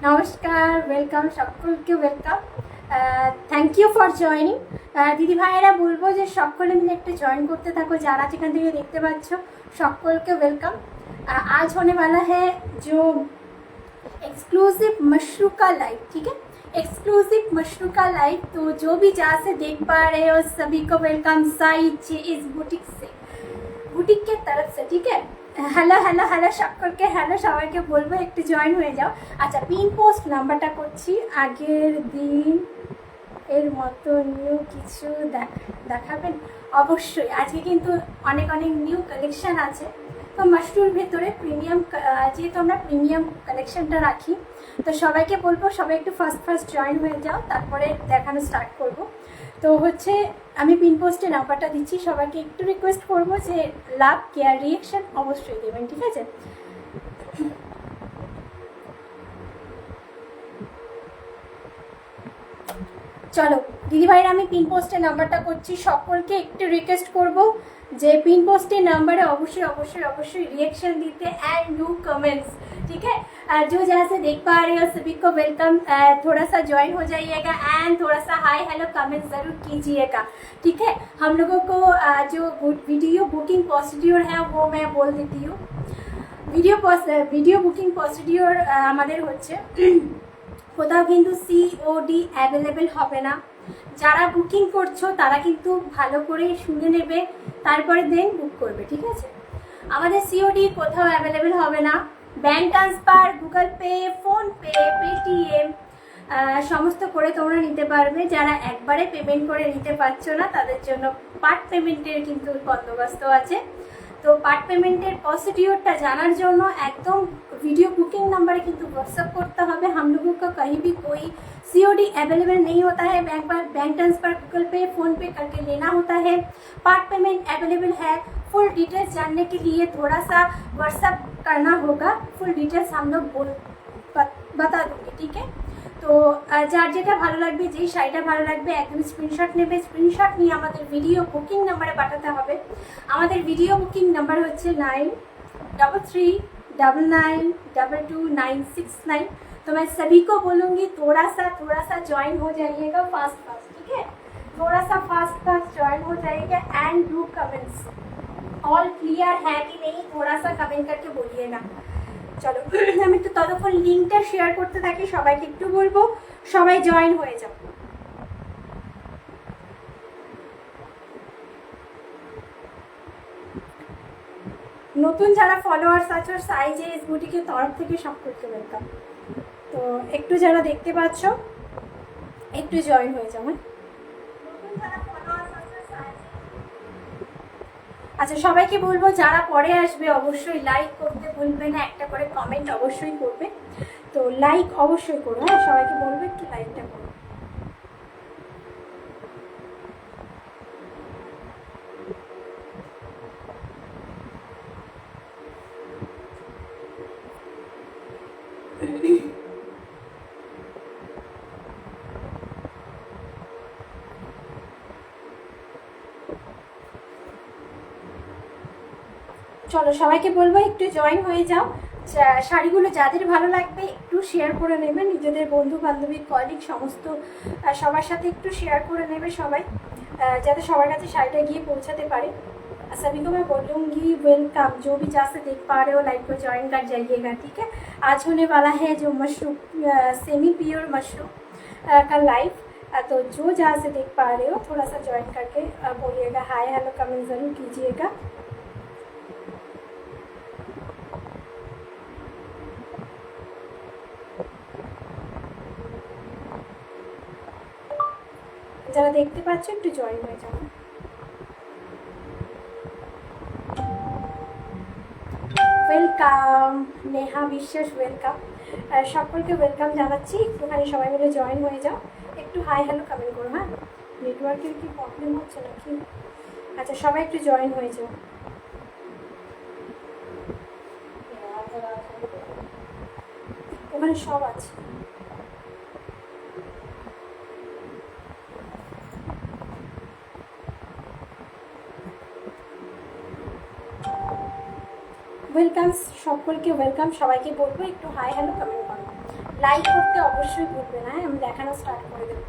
নমস্কার, ওয়েলকাম সকলকে, welcome. Thank you for joining. দিদি ভাইয়েরা বলবো যে সকলে মিলে একটু জয়েন করতে থাকো, যারা যেখান থেকে দেখতে পাচ্ছ সকলকে वेलकम। आज होने वाला है जो एक्सक्लूसिव मशरू का लाइव, ठीक है, एक्सक्लूसिव मशरू का लाइव। तो जो भी जहाँ से देख पा रहे हो सभी को वेलकम साई इस बुटीक से, बुटीक के तरफ से, ठीक है। হ্যালো হ্যালো হ্যালো সকলকে, হ্যালো সবাইকে বলবো একটু জয়েন হয়ে যাও। আচ্ছা, পিন পোস্ট নাম্বারটা করছি আগের দিন এর মতো নিউ কিছু দেখাবেন অবশ্যই। আজকে কিন্তু অনেক অনেক নিউ কালেকশান আছে। তো মাশরুর ভেতরে প্রিমিয়াম, যেহেতু আমরা প্রিমিয়াম কালেকশানটা রাখি, তো সবাইকে বলবো সবাই একটু ফার্স্ট জয়েন হয়ে যাও, তারপরে দেখানো স্টার্ট করব। তো হচ্ছে আমি পিন পোস্টে নাম্বারটা দিচ্ছি, সবাইকে একটু রিকোয়েস্ট করবো যে লাভ কেয়ার রিয়েকশন অবশ্যই দেবেন, ঠিক আছে। চলো দিদিভাইরা, আমি পিন পোস্টের নাম্বারটা করছি, সকলকে একটু রিকোয়েস্ট করব যে पिन पोस्ट के नंबर है अवश्य अवश्य अवश्य रिएक्शन दीते एंड डू कमेंट्स, ठीक है। जो जहाँ से देख पा रहे हो सभी को वेलकम। थोड़ा सा ज्वाइन हो जाइएगा एंड थोड़ा सा हाय हेलो कमेंट ज़रूर कीजिएगा, ठीक है। हम लोगों को जो वीडियो बुकिंग प्रोसीड्योर है वो मैं बोल देती हूँ। वीडियो बुकिंग प्रोसीड्योर हमारे হচ্ছে কোথাও কিন্তু সিওডি অ্যাভেলেবেল হবে না। যারা বুকিং করছো তারা কিন্তু ভালো করে শুনে নেবে, তারপরে দেন বুক করবে, ঠিক আছে। আমাদের সিওডি কোথাও অ্যাভেলেবেল হবে না। Bank transfer, Google pay, PhonePe, Paytm সমস্ত করে তোমরা নিতে পারবে। যারা একবারে পেমেন্ট করে নিতে পারছো না তাদের জন্য পার্ট পেমেন্টের কিন্তু বন্দোবস্ত আছে। तो पार्ट पेमेंटर प्रोसीड्योरটা জানার জন্য একদম वीडियो बुकिंग नंबर কিন্তু व्हाट्सएप करते হবে। हम लोगों का कहीं भी कोई सीओडी अवेलेबल नहीं होता है, बैंक ट्रांसफर, गूगल पे, फोन पे करके लेना होता है। पार्ट पेमेंट अवेलेबल है। फुल डिटेल्स जानने के लिए थोड़ा सा व्हाट्सएप करना होगा। फुल डिटेल्स हम लोग बता देंगे, ठीक है। तो যার যেটা ভালো লাগবে, যেই শাড়িটা ভালো লাগবে একদম স্ক্রিনশট নেবে। স্ক্রিনশট নিয়ে আমাদের ভিডিও বুকিং নাম্বারে পাঠাতে হবে। আমাদের ভিডিও বুকিং নাম্বার হচ্ছে 9339922969। तो मैं सभी को बोलूँगी थोड़ा सा ज्वाइन हो जाइएगा फास्ट, ठीक है। थोड़ा सा फास्ट ज्वाइन हो जाइएगा and do comments. All clear है कि नहीं, थोड़ा सा कमेंट करके बोलिएगा। চলো আমি একটু ততক্ষণ লিঙ্কটা শেয়ার করতে থাকি, সবাইকে একটু বলবো সবাই জয়েন হয়ে যাও। নতুন যারা ফলোয়ার্স আছো সাইজে এস বুটিকের তরফ থেকে সকলকে ওয়েলকাম। তো একটু যারা দেখতে পাচ্ছ একটু জয়েন হয়ে যাও। আচ্ছা, সবাইকে বলবো যারা পরে আসবে অবশ্যই লাইক করতে ভুলবে না, একটা করে কমেন্ট অবশ্যই করবে। তো লাইক অবশ্যই করো, হ্যাঁ, সবাইকে বলবো একটু লাইকটা করো। চলো সবাইকে বলবো একটু জয়েন হয়ে যাও। শাড়িগুলো যাদের ভালো লাগবে একটু শেয়ার করে নেবে, নিজেদের বন্ধু বান্ধবী কলিগ সমস্ত সবার সাথে একটু শেয়ার করে নেবে সবাই, যাতে সবার কাছে শাড়িটা গিয়ে পৌঁছাতে পারে। सभी को मैं बोलूँगी वेलकम। जो भी जहाँ से देख पा रहे हो लाइव को ज्वाइन कर जाइएगा, ठीक है। आज होने वाला है जो मशरूम सेमी प्योर मशरूम का लाइव। तो जो जहाँ से देख पा रहे हो थोड़ा सा ज्वाइन करके बोलिएगा, हाय हेलो कमेंट ज़रूर कीजिएगा। যারা দেখতে পাচ্ছ একটু জয়েন হয়ে যাও। ওয়েলকাম নেহা বিশ্বাস, ওয়েলকাম। সকলকে ওয়েলকাম জানাচ্ছি। একটুখানি সবাই মিলে জয়েন হয়ে যাও, একটু হাই হ্যালো কমেন্ট করো। হ্যাঁ, নেটওয়ার্কের কি প্রবলেম হচ্ছে নাকি? আচ্ছা, সবাই একটু জয়েন হয়ে যাও। ওখানে সব আছে। ওয়েলকাম সকলকে, ওয়েলকাম সবাইকে বলবো একটু হাই হ্যালো কমেন্ট করো। লাইক করতে অবশ্যই ভুলবে না। হ্যাঁ, আমি দেখানো স্টার্ট করে দেবো।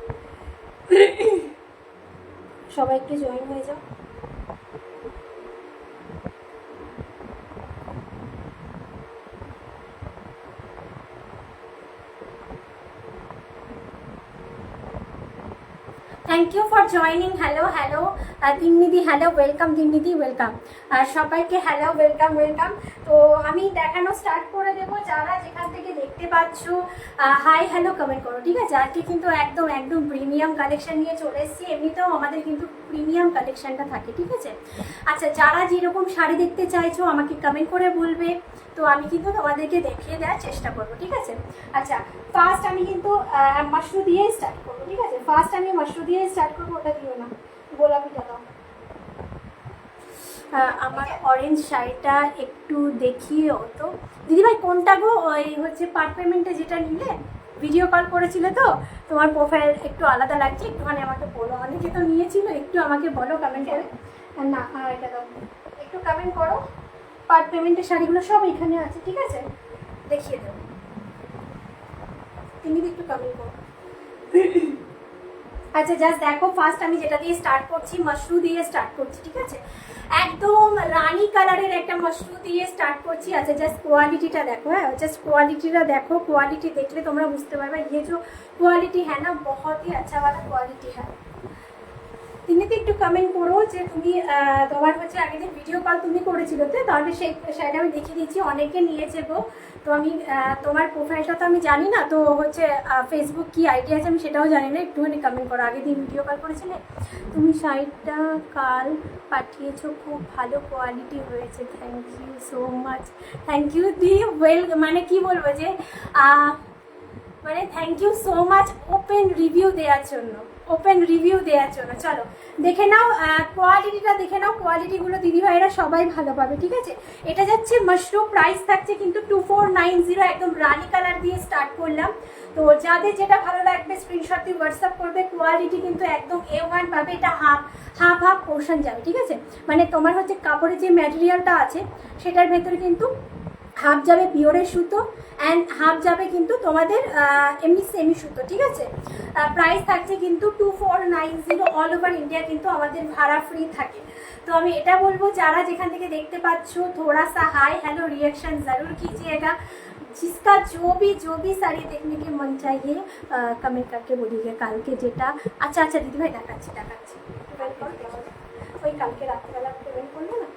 সবাই একটু জয়েন হয়ে যাও। Thank you for joining. Hello hello তিন্নিদি, হ্যালো ওয়েলকাম তিন্নিদি, ওয়েলকাম। আর সবাইকে হ্যালো ওয়েলকাম ওয়েলকাম। তো আমি দেখানো স্টার্ট করে দেবো। যারা যেখান থেকে দেখতে পাচ্ছ হাই হ্যালো কমেন্ট করো, ঠিক আছে? আজকে কিন্তু একদম একদম প্রিমিয়াম কালেকশন নিয়ে চলে এসেছি। এমনিতেও আমাদের কিন্তু প্রিমিয়াম কালেকশনটা থাকে, ঠিক আছে? আচ্ছা, যারা যেরকম শাড়ি দেখতে চাইছো আমাকে কমেন্ট করে বলবে, তো আমি কিন্তু তোমাদেরকে দেখিয়ে দেওয়ার চেষ্টা করবো, ঠিক আছে? আচ্ছা, ফার্স্ট আমি কিন্তু মাশরু দিয়ে স্টার্ট করবো, ঠিক আছে? ফার্স্ট আমি মাশরু দিয়ে স্টার্ট করবো। ওটা দিও না, গোলাপিটা দাও। আমার অরেঞ্জ শাড়িটা একটু দেখিয়ে তো দিদিভাই, কোনটা গো? ওই হচ্ছে পার্ট পেমেন্টে যেটা নিলে, ভিডিও কল করেছিল তো, তোমার প্রোফাইল একটু আলাদা লাগছে, একটুখানি আমাকে বলো। অনেকে তো নিয়েছিল, একটু আমাকে বলো কমেন্ট করে। না, এটা দাও, একটু কমেন্ট করো। পার্ট পেমেন্টের শাড়িগুলো সব এখানে আছে, ঠিক আছে? দেখিয়ে দেবো, তুমি একটু কমেন্ট করো। আচ্ছা, জাস্ট দেখো, ফার্স্ট আমি যেটা দিয়ে স্টার্ট করছি, মাশরু দিয়ে স্টার্ট করছি, ঠিক আছে? একদম রানী কালারের একটা মাশরু দিয়ে স্টার্ট করছি। আচ্ছা, জাস্ট কোয়ালিটিটা দেখো। হ্যাঁ, জাস্ট কোয়ালিটিটা দেখো। কোয়ালিটি দেখলে তোমরা বুঝতে পারবে ये जो क्वालिटी है ना, बहुत ही अच्छा वाला क्वालिटी है। তুমি তো একটু কমেন্ট করো যে তুমি তোমার হচ্ছে আগের দিন ভিডিও কল তুমি করেছিল তো, তাহলে সেই শাড়িটা আমি দেখিয়ে দিচ্ছি। অনেকে নিয়েছে গো, তো আমি তোমার প্রোফাইলটা তো আমি জানি না, তো হচ্ছে ফেসবুক কি আইডি আছে আমি সেটাও জানি না। একটুখানি কমেন্ট করো, আগের দিন ভিডিও কল করেছিলে। তুমি শাড়িটা কাল পাঠিয়েছো, খুব ভালো কোয়ালিটি হয়েছে, thank you so much. Thank you দি ওয়েল, মানে কি বলবো যে মানে thank you so much open review দেওয়ার জন্য, ওপেন রিভিউ দেওয়ার জন্য। চলো দেখে নাও কোয়ালিটিটা, দেখে নাও কোয়ালিটিগুলো। দিদিভাইরা সবাই ভালো পাবে, ঠিক আছে? এটা যাচ্ছে মাশরু, প্রাইস থাকছে কিন্তু 2490। একদম রানি কালার দিয়ে স্টার্ট করলাম। তো যাদের যেটা ভালো লাগবে স্ক্রিনশট দিয়ে হোয়াটসঅ্যাপ করবে। কোয়ালিটি কিন্তু একদম A1 পাবে। এটা হাফ হাফ হাফ পোর্শন যাবে, ঠিক আছে? মানে তোমার হচ্ছে কাপড়ের যে ম্যাটেরিয়ালটা আছে সেটার ভেতরে কিন্তু হাফ যাবে পিওরের সুতো অ্যান্ড হাফ যাবে কিন্তু তোমাদের এমনি সেমি সুতো, ঠিক আছে? প্রাইস থাকছে কিন্তু 2490। অল ওভার ইন্ডিয়া কিন্তু আমাদের ভাড়া ফ্রি থাকে। তো আমি এটা বলবো, যারা যেখান থেকে দেখতে পাচ্ছ थोड़ा सा हाय हेलो रिएक्शन जरूर कीजिएगा। जिसका जो भी साड़ी देखने के मन चाहिए कमेंट करके बोलिएगा। কালকে যেটা আচ্ছা আচ্ছা দিদিভাই দেখাচ্ছি ওই কালকে রাত্রিবেলা পেমেন্ট করলে না।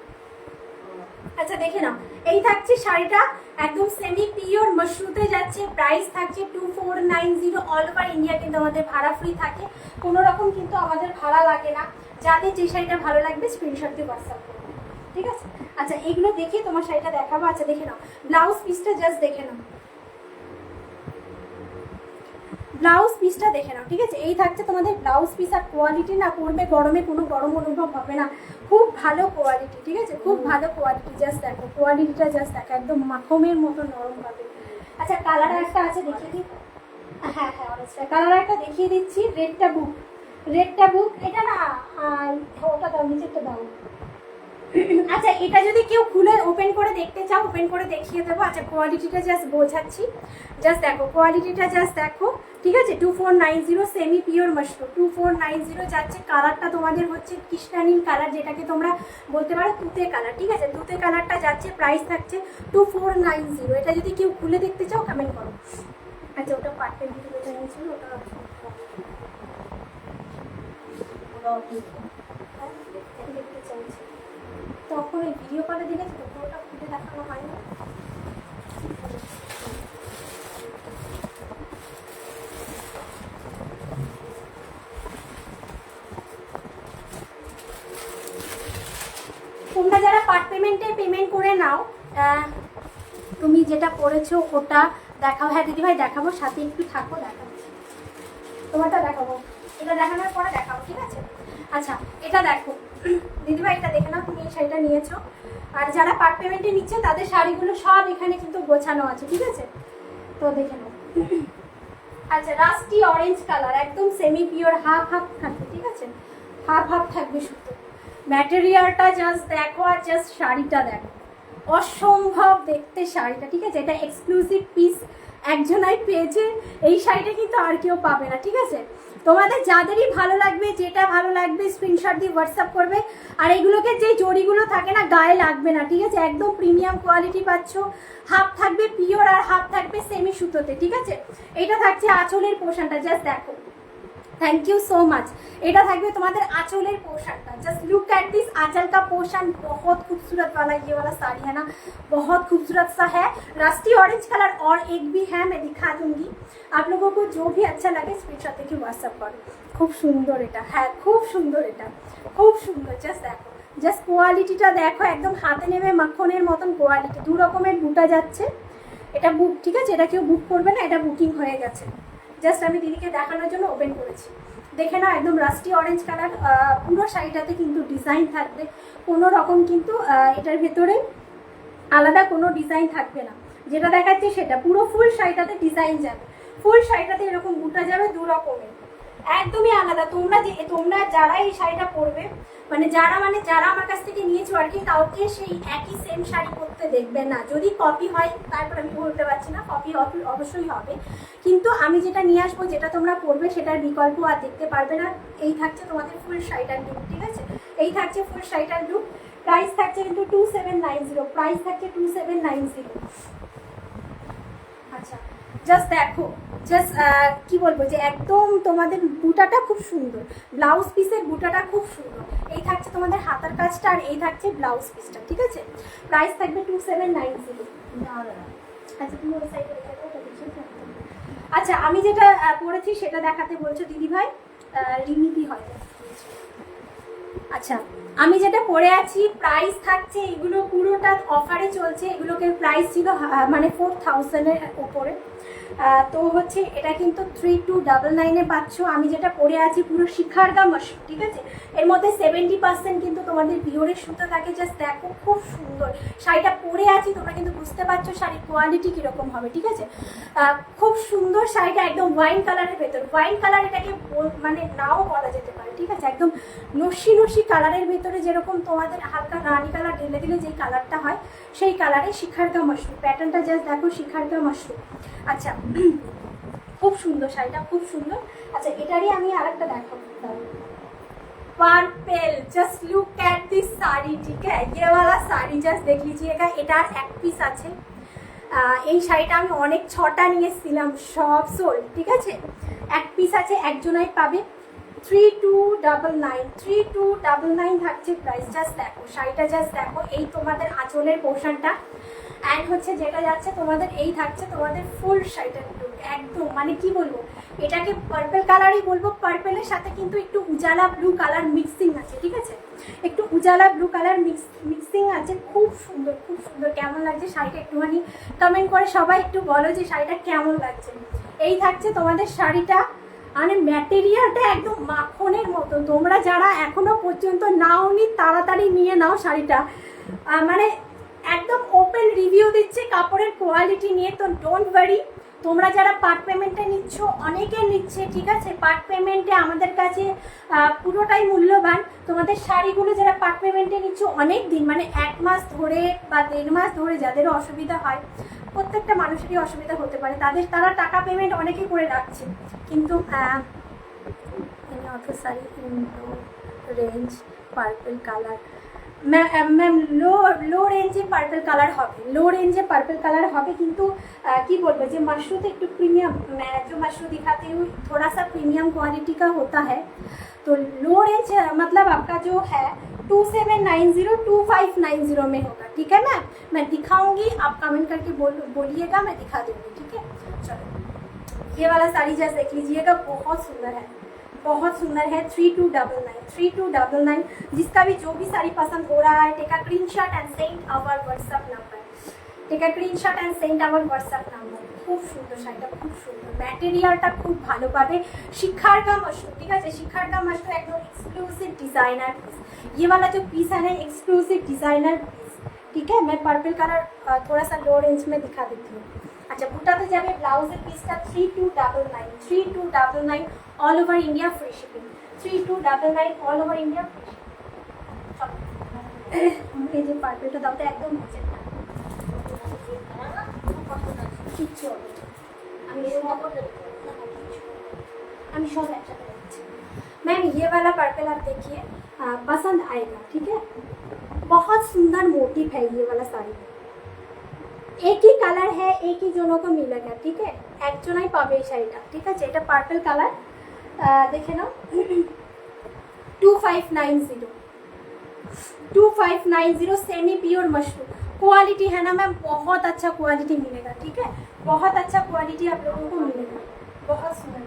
আচ্ছা, দেখে নাও, এই থাকছে শাড়িটা একদম সেমি পিওর মাশরুতে যাচ্ছে। প্রাইস থাকছে 2490। অল ওভার ইন্ডিয়া কিন্তু আমাদের ভাড়া ফ্রি থাকে, কোনো রকম কিন্তু আমাদের ভাড়া লাগে না। যাদের যে শাড়িটা ভালো লাগবে স্ক্রিনশট দিয়ে হোয়াটসঅ্যাপ করবে, ঠিক আছে? আচ্ছা, এগুলো দেখে তোমার শাড়িটা দেখাবো। আচ্ছা, দেখে নাও ব্লাউজ পিসটা, জাস্ট দেখে নাও ব্লাউজ পিসটা, দেখে নাও, ঠিক আছে? এই থাকছে তোমাদের ব্লাউজ পিস। আর কোয়ালিটি না, পরবে গরমে কোনো গরম অনুভব হবে না, খুব ভালো কোয়ালিটি, ঠিক আছে? খুব ভালো কোয়ালিটি। জাস্ট দেখো কোয়ালিটিটা, জাস্ট দেখো, একদম মাখনের মতো নরম হবে। আচ্ছা, কালার একটা আছে, দেখিয়ে দিই। হ্যাঁ হ্যাঁ, অনেকটা কালার একটা দেখিয়ে দিচ্ছি। রেডটা বুক, রেডটা বুক। এটা না, ওটা দাও, নিচেরটা দাও। আচ্ছা, এটা যদি কেউ খুলে ওপেন করে দেখতে চাও, ওপেন করে দেখিয়ে দেবো। আচ্ছা, কোয়ালিটিটা জাস্ট বোঝাচ্ছি, জাস্ট দেখো কোয়ালিটিটা, জাস্ট দেখো, ঠিক আছে? 2490 সেমি পিওর মাশরু 2490 যাচ্ছে। কালারটা তোমাদের হচ্ছে কৃষ্ণানীল কালার, যেটাকে তোমরা বলতে পারো তুতে কালার, ঠিক আছে? তুতে কালারটা যাচ্ছে। প্রাইস থাকছে 2490। এটা যদি কেউ খুলে দেখতে চাও কমেন্ট করো। আচ্ছা, ওটা পার্টের ভিডিও যেটা নিয়েছিল ওটা দেখতে চাইছি, তখন ওই ভিডিও কলে দেখেছি, তখন ওটা খুলে দেখানো হয় না। তোমরা যারা পার্ট পেমেন্টে পেমেন্ট করে নাও, তুমি যেটা করেছো ওটা দেখাও। হ্যাঁ দিদিভাই দেখাবো, সাথে একটু থাকো, দেখাচ্ছি। তোমারটা দেখাবো, এটা দেখানোর পরে দেখাবো, ঠিক আছে? আচ্ছা, এটা দেখো দিদিভাই, এটা দেখে নাও, তুমি এই শাড়িটা নিয়েছো। আর যারা পার্ট পেমেন্টে নিচ্ছে তাদের শাড়িগুলো সব এখানে কিন্তু গোছানো আছে, ঠিক আছে? তো দেখে নাও। আচ্ছা, রাস্টি অরেঞ্জ কালার, একদম সেমি পিওর, হাফ হাফ থাকবে, ঠিক আছে? হাফ হাফ থাকবে সুতো। ম্যাটেরিয়ালটা জাস্ট দেখো, আর জাস্ট শাড়িটা দেখো, অসম্ভব দেখতে শাড়িটা, ঠিক আছে? এটা এক্সক্লুসিভ পিস একজনাই পেয়েছে, এই শাড়িটা কিন্তু আর কেউ পাবে না, ঠিক আছে? তোমাদের যাদেরই ভালো লাগবে, যেটা ভালো লাগবে স্ক্রিনশট দিয়ে হোয়াটসঅ্যাপ করবে। আর এগুলোকে যে জড়িগুলো থাকে না গায়ে লাগবে না, ঠিক আছে? একদম প্রিমিয়াম কোয়ালিটি পাচ্ছ। হাফ থাকবে পিওর আর হাফ থাকবে সেমি সুতোতে, ঠিক আছে? এটা থাকছে আঁচলের পোর্শনটা, জাস্ট দেখো। Thank you so much. এটা থাকবে তোমাদের আঁচলের পোর্শনটা, जस्ट लुक एट दिस आंचल का पोर्शन, बहुत खूबसूरत वाला ये वाला साड़ी है ना, बहुत खूबसूरत सा है, रस्टी ऑरेंज कलर। और एक भी है, मैं दिखा दूंगी आप लोगों को, जो भी अच्छा लगे स्क्रीनशॉट देखिए व्हाट्सएप करो। खूब सुंदर এটা, হ্যাঁ খুব সুন্দর এটা, খুব সুন্দর। জাস্ট দেখো, জাস্ট কোয়ালিটিটা দেখো, একদম হাতে নেবে মাখনের মতন কোয়ালিটি। দু রকমের বুটা যাচ্ছে, এটা বুক, ঠিক আছে? এটা কেউ বুক করবে না, এটা বুকিং হয়ে গেছে। জাস্ট আমি দিদিকে দেখানোর জন্য ওপেন করেছি, দেখে না। একদম রাস্টি অরেঞ্জ কালার, পুরো শাড়িটাতে কিন্তু ডিজাইন থাকবে, কোনো রকম কিন্তু এটার ভেতরে আলাদা কোনো ডিজাইন থাকবে না। যেটা দেখাচ্ছে সেটা পুরো ফুল শাড়িটাতে ডিজাইন যাবে, ফুল শাড়িটাতে এরকম বুটা যাবে দু রকমের, একদমই আলাদা। তোমরা যারা এই শাড়িটা পরবে, মানে যারা আমার কাছ থেকে নিয়েছো আর কি, কাউকে সেই একই সেম শাড়ি পরতে দেখবে না। যদি কপি হয় তারপর আমি বলতে পারছি না, কপি অবশ্যই হবে, কিন্তু আমি যেটা নিয়ে আসবো, যেটা তোমরা পরবে সেটার বিকল্প আর দেখতে পারবে না। এই থাকছে তোমাদের ফুল শাড়িটার লুক, ঠিক আছে? এই থাকছে ফুল শাড়িটার লুক। প্রাইস থাকছে কিন্তু 2790, প্রাইস থাকছে 2790। আচ্ছা, জাস্ট দেখো, জাস্ট কি বলবো, যে একদম তোমাদের বুটাটা খুব সুন্দর, ব্লাউজ পিসের বুটাটা খুব সুন্দর। এই থাকছে তোমাদের হাতার কাজটা, আর এই থাকছে ব্লাউজ পিসটা, ঠিক আছে? প্রাইস থাকবে 2790। আচ্ছা তুমি ওই সাইডে রেখে দাও, ওটা দেখিয়ে দাও। আচ্ছা, আমি যেটা পরেছি সেটা দেখাতে বলছো দিদি ভাই, রিমিতি হয়তো। আচ্ছা, আমি যেটা পরে আছি, প্রাইস থাকছে, এগুলো পুরোটা অফারে চলছে, এগুলোকে প্রাইস ছিল মানে 4000-এর উপরে। তো হচ্ছে এটা কিন্তু 3299-এ পাচ্ছ। আমি যেটা পরে আছি পুরো শিখারগা মাশরুম, ঠিক আছে? এর মধ্যে 70% কিন্তু তোমাদের পিওরের সুতো থাকে। জাস্ট দেখো, খুব সুন্দর শাড়িটা পরে আছি, তোমরা কিন্তু বুঝতে পারছো শাড়ির কোয়ালিটি কীরকম হবে, ঠিক আছে? খুব সুন্দর শাড়িটা, একদম ওয়াইন কালারের ভেতর। ওয়াইন কালার এটাকে মানে নাও বলা যেতে পারে, ঠিক আছে? একদম নস্যি নস্যি কালারের ভেতরে, যেরকম তোমাদের হালকা রানি কালার ঢেলে দিলে যেই কালারটা হয়, সেই কালারে শিখারগা মাশরুম প্যাটার্নটা। জাস্ট দেখো, শিখারগা মাশরুম। আচ্ছা, খুব সুন্দর শাড়িটা, খুব সুন্দর। আচ্ছা, এটারই আমি আরেকটা দেখাবো, purple. Just look at this sari, ठीक है? ये वाला साड़ी जस्ट देख लीजिएगा, এটার এক পিস আছে। এই শাড়িটা আমি অনেক 6টা নিয়ে এসেছিলাম, সব সোল্ড, ঠিক আছে? এক পিস আছে, একজনাই পাবে। 3299 থাকছে প্রাইস। জাস্ট দেখো শাড়িটা, জাস্ট দেখো, এই তোমাদের আঁচলের পোর্শনটা, অ্যান্ড হচ্ছে যেটা যাচ্ছে তোমাদের, এই থাকছে তোমাদের ফুল শাড়িটার লুক। একদম মানে কি বলবো, এটাকে পার্পল কালারই বলবো। পার্পলের সাথে কিন্তু একটু উজালা ব্লু কালার মিক্সিং আছে, ঠিক আছে? একটু উজালা ব্লু কালার মিক্সিং আছে। খুব সুন্দর, খুব সুন্দর। কেমন লাগছে শাড়িটা একটুখানি কমেন্ট করে সবাই একটু বলো যে শাড়িটা কেমন লাগছে। এই থাকছে তোমাদের শাড়িটা, মানে ম্যাটেরিয়ালটা একদম মাখনের মতো। তোমরা যারা এখনো পর্যন্ত নাওনি, তাড়াতাড়ি নিয়ে নাও শাড়িটা। মানে একদম ওপেন রিভিউ দিচ্ছে কাপড়ের কোয়ালিটি নিয়ে, তো ডোন্ট ওয়ারি। তোমরা যারা পার্ট পেমেন্টে নিচ্ছ, অনেকে নিচ্ছে, ঠিক আছে? পার্ট পেমেন্টে আমাদের কাছে পুরোটাই মূল্যবান। তোমাদের শাড়িগুলো যারা পার্ট পেমেন্টে নিচ্ছ অনেক দিন, মানে 1 মাস ধরে বা 1.5 মাস ধরে, যাদের অসুবিধা হয়, প্রত্যেকটা মানুষেরই অসুবিধা হতে পারে, তারা টাকা পেমেন্ট অনেকেই করে রাখছে, কিন্তু অত sari range purple colour, ma'am low রেঞ্জে পার্পল কালার হবে, लो रेंजे पर्पल कलर হবে, কিন্তু কি বলবো, যে मशरू तो एक प्रीमियम, मैं जो मशरू दिखाती हूँ थोड़ा सा प्रीमियम क्वालिटी का होता है। तो लो रेंज मतलब आपका जो है 2790 2590 में होगा, ठीक है मैम? मैं दिखाऊंगी, आप कमेंट करके बोलिएगा, मैं दिखा दूंगी, ठीक है? चलो, ये वाला साड़ी जैसे देख लीजिएगा, बहुत सुंदर है, बहुत सुंदर है। 3299 जिसका भी जो भी साड़ी पसंद हो रहा है, take a screenshot and send our WhatsApp number, take a screenshot and send our WhatsApp number. খুব সুন্দর শাড়িটা, খুব সুন্দর, ম্যাটেরিয়ালটা খুব ভালো পাবে। শিখারগা मशरू, ठीक है? शिखारगा मशरू एकदम एक्सक्लूसिव डिजाइनर पीस। ये वाला जो पीस है ना, एक्सक्लूसिव डिजाइनर पीस, ठीक है? मैं पर्पल कलर थोड़ा सा लो रेंज में दिखा देती हूँ। अच्छा, बुटाते जाबे ब्लाउजेर पिसटा 3299 all over India free shipping, 3299 all over India free shipping. এই যে পার্পলটা দাও তো, একদম কিচ্ছু হবে, আমি सब একসাথে দেখাচ্ছি। मैम ये वाला पर्पल आप देखिए, पसंद आएगा, ठीक है। बहुत सुंदर मोटिव है ये वाला साड़ी, एक ही कलर है, एक ही जनों को मिलेगा, ठीक है। एक जनाई पाबे এই শাড়িটা, ঠিক আছে। এটা পার্পল কালার, দেখে নাও। 2590 सेमी प्योर मशरूम क्वालिटी है ना मैम, बहुत अच्छा क्वालिटी मिलेगा, ठीक है। बहुत अच्छा क्वालिटी आप लोगों को मिलेगा, बहुत सुंदर।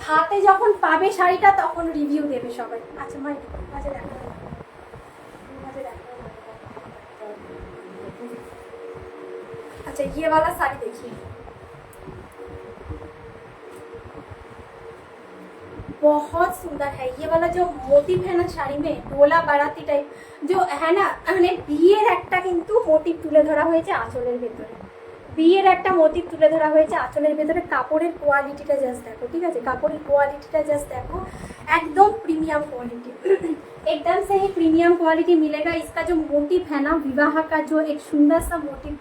হাতে যখন পাবে শাড়িটা তখন রিভিউ দেবে সবাই। আচ্ছা মাই মাঝে দেখা अच्छा ये वाला साड़ी देखिए, बहुत सुंदर है। ये वाला जो मोटिव है ना শাড়ি में, डोला बाराती टाइप जो है ना, মানে বিয়ের একটা কিন্তু মোটিভ তুলে ধরা হয়েছে আঁচলের ভেতরে, বিয়ের একটা মোটিভ তুলে ধরা হয়েছে আঁচলের ভেতরে। কাপড়ের কোয়ালিটিটা জাস্ট দেখো, ঠিক আছে। কাপড়ের কোয়ালিটিটা জাস্ট देखो, एकदम प्रीमियम क्वालिटी, एकदम से ही प्रीमियम क्वालिटी मिलेगा। इसका जो मोटिव है ना, विवाह का जो एक सुंदर सा मोटिव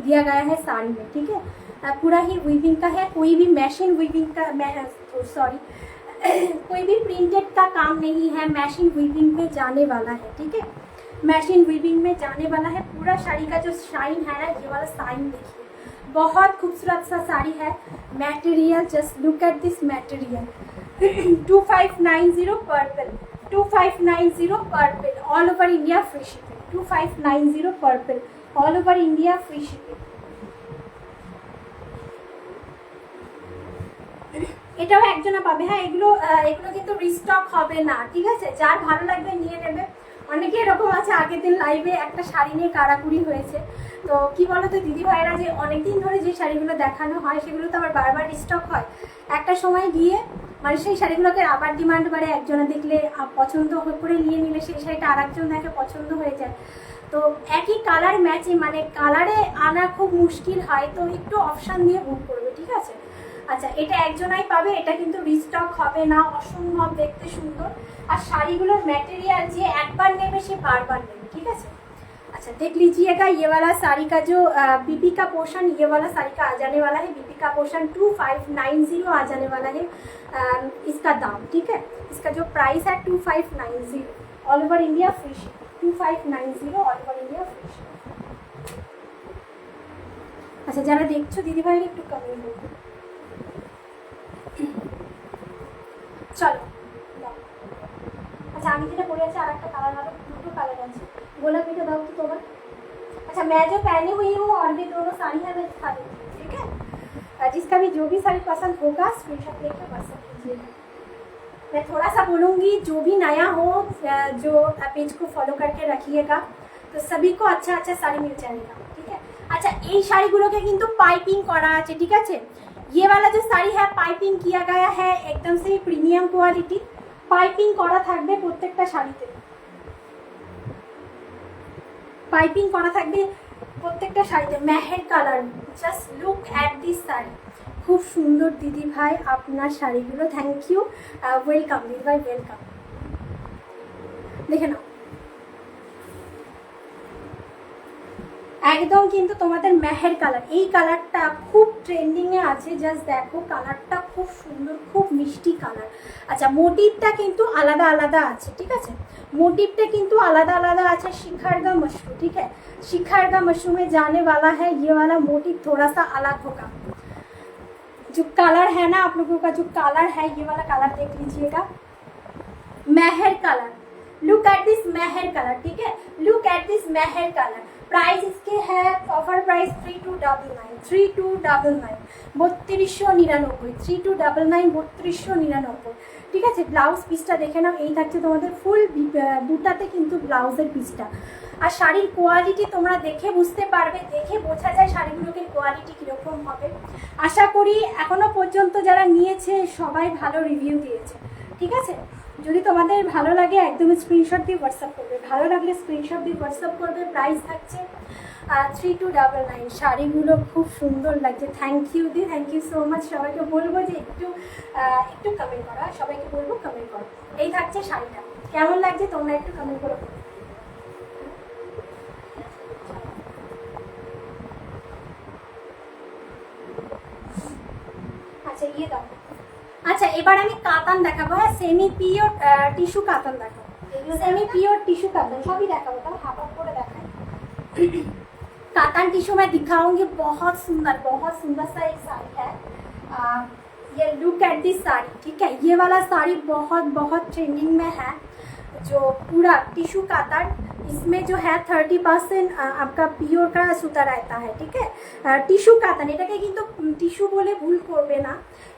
दिया गया है साड़ी में, ठीक है। पूरा ही वीविंग का है, कोई भी मशीन वीविंग का, सॉरी कोई भी प्रिंटेड का काम नहीं है, मशीन वीविंग में जाने वाला है, ठीक है। मशीन वीविंग में जाने वाला है। पूरा साड़ी का जो शाइन है ना, ये वाला शाइन देखिए, बहुत खूबसूरत सा साड़ी है। Material just look at this material. 2590 purple, 2590 purple, all over India free shipping. 2590 purple, all over India free shipping. এটাও একজনা পাবে, হ্যাঁ। এগুলো কিন্তু রিস্টক হবে না, ঠিক আছে। যার ভালো লাগবে নিয়ে নেবে। অনেকে এরকম আছে, আগের দিন লাইভে একটা শাড়ি নিয়ে কারাকুরি হয়েছে। তো কি বলো তো দিদি ভাইরা, যে অনেকদিন ধরে যে শাড়িগুলো দেখানো হয় সেগুলো তো আবার বারবার রিস্টক হয়। একটা সময় গিয়ে মানে সেই শাড়িগুলোকে আবার ডিমান্ড বাড়ে, একজনা দেখলে পছন্দ করে নিয়ে নিলে সেই শাড়িটা আর একজন দেখে পছন্দ হয়ে যায়। তো একই কালার ম্যাচিং মানে কালারে আনা খুব মুশকিল হয়, তো একটু অপশান দিয়ে বুক করবে, ঠিক আছে। আচ্ছা এটা একজনাই পাবে, এটা কিন্তু রিস্টক হবে না, অসম্ভব দেখতে সুন্দর। আর শাড়িগুলোর ম্যাটেরিয়াল যে একবার নেবে সে বারবার নেবে, ঠিক আছে। अच्छा देख लीजिएगा, ये वाला साड़ी का जो बीपी का पोर्शन, ये वाला साड़ी का आ जाने वाला है। बीपी का पोर्शन 2590 आ जाने वाला है इसका दाम, ठीक है। इसका जो प्राइस है 2590, all over India free shipping. 2590 all over India free shipping. अच्छा যারা দেখছো দিদি ভাই একটু কমেন্ট করুন। চলো अच्छा আমি যেটা পরে আছি আর একটা কালার হবে, দুটো কালার আছে। গোলাপিটা দাও তো তোমার। अच्छा मैं जो पहनी हुई हूँ और भी दोनों साड़ी है, मैं दिखा देती हूँ, ठीक है। जिसका भी जो भी साड़ी पसंद होगा स्क्रीनशॉट लेकर व्हाट्सएप कीजिएगा। मैं थोड़ा सा बोलूँगी, जो भी नया हो जो पेज को फॉलो करके रखिएगा, तो सभी को अच्छा अच्छा साड़ी मिल जाएगा, ठीक है। अच्छा এই শাড়িগুলোকে কিন্তু পাইপিং করা আছে, ঠিক আছে। ये वाला जो साड़ी है पाइपिंग किया गया है, एकदम से प्रीमियम क्वालिटी। पाइपिंग করা থাকবে প্রত্যেকটা শাড়িতে, পাইপিং করা থাকবে প্রত্যেকটা শাড়িতে। Meher colour, just look at this sari, খুব সুন্দর দিদি ভাই আপনার শাড়িগুলো। থ্যাংক ইউ, ওয়েলকাম দিদি ভাই, ওয়েলকাম। দেখে নাও একদম কিন্তু তোমাদের মেহের কালার, এই কালারটা খুব ট্রেন্ডিংয়ে আছে। জাস্ট দেখো কালারটা খুব সুন্দর, খুব মিষ্টি কালার। আচ্ছা মোটিভটা কিন্তু আলাদা আলাদা আছে, ঠিক আছে। मोटिव किंतु आलादा आलादा अच्छा। शिखरगा मशरूम, ठीक है, शिखरगा मशरूम में जाने वाला है। ये वाला मोटिव थोड़ा सा अलग होगा। जो कलर है ना आप लोगों का, जो कलर है ये वाला कलर देख लीजिएगा, मेहर कलर। लुक एट दिस मेहर कलर, ठीक है, लुक एट दिस मेहर कलर। प्राइस इसके है ऑफर प्राइस 3299, 3299, 3299, 3299, ঠিক আছে। ব্লাউজ পিসটা দেখে নাও, এই থাকছে তোমাদের ফুল বুটাতে কিন্তু ব্লাউজের পিসটা। আর শাড়ির কোয়ালিটি তোমরা দেখে বুঝতে পারবে, দেখে বোঝা যায় শাড়িগুলোকে কোয়ালিটি কীরকম হবে। আশা করি এখনো পর্যন্ত যারা নিয়েছে সবাই ভালো রিভিউ দিয়েছে, ঠিক আছে। যদি তোমাদের ভালো লাগে একদম স্ক্রিনশট দিয়ে হোয়াটসঅ্যাপ করবে, ভালো লাগলে স্ক্রিনশট দিয়ে হোয়াটসঅ্যাপ করবে। প্রাইস থাকছে 3299। শাড়িগুলো খুব সুন্দর লাগছে। থ্যাংক ইউ দি, থ্যাংক ইউ সো মাচ। সবাইকে বলবো যে একটু একটু কমেন্ট করো, সবাইকে বলবো কমেন্ট করো। এই থাকছে শাড়িটা, কেমন লাগছে তোমরা একটু কমেন্ট করো। সরিয়ে দাও। আচ্ছা এবার আমি কাতান দেখাবো, হ্যাঁ সেমি পিওর টিস্যু কাতান দেখাবো, सेमी प्योर टिश्यू काटन सभी देखाबो, तो हाफ हाफ करे देखाई। काटन टिश्यू मैं दिखाऊंगी, बहुत सुंदर सा एक साड़ी है। ये लुक एट दिस साड़ी, ठीक है। ये वाला साड़ी बहुत ट्रेंडिंग में है, जो पूरा टिश्यू काटन, इसमें जो है 30% आपका पियोर का सूता रहता है, ठीक है। टिश्यू काटन এটাকে কিন্তু টিস্যু বলে ভুল করবে না,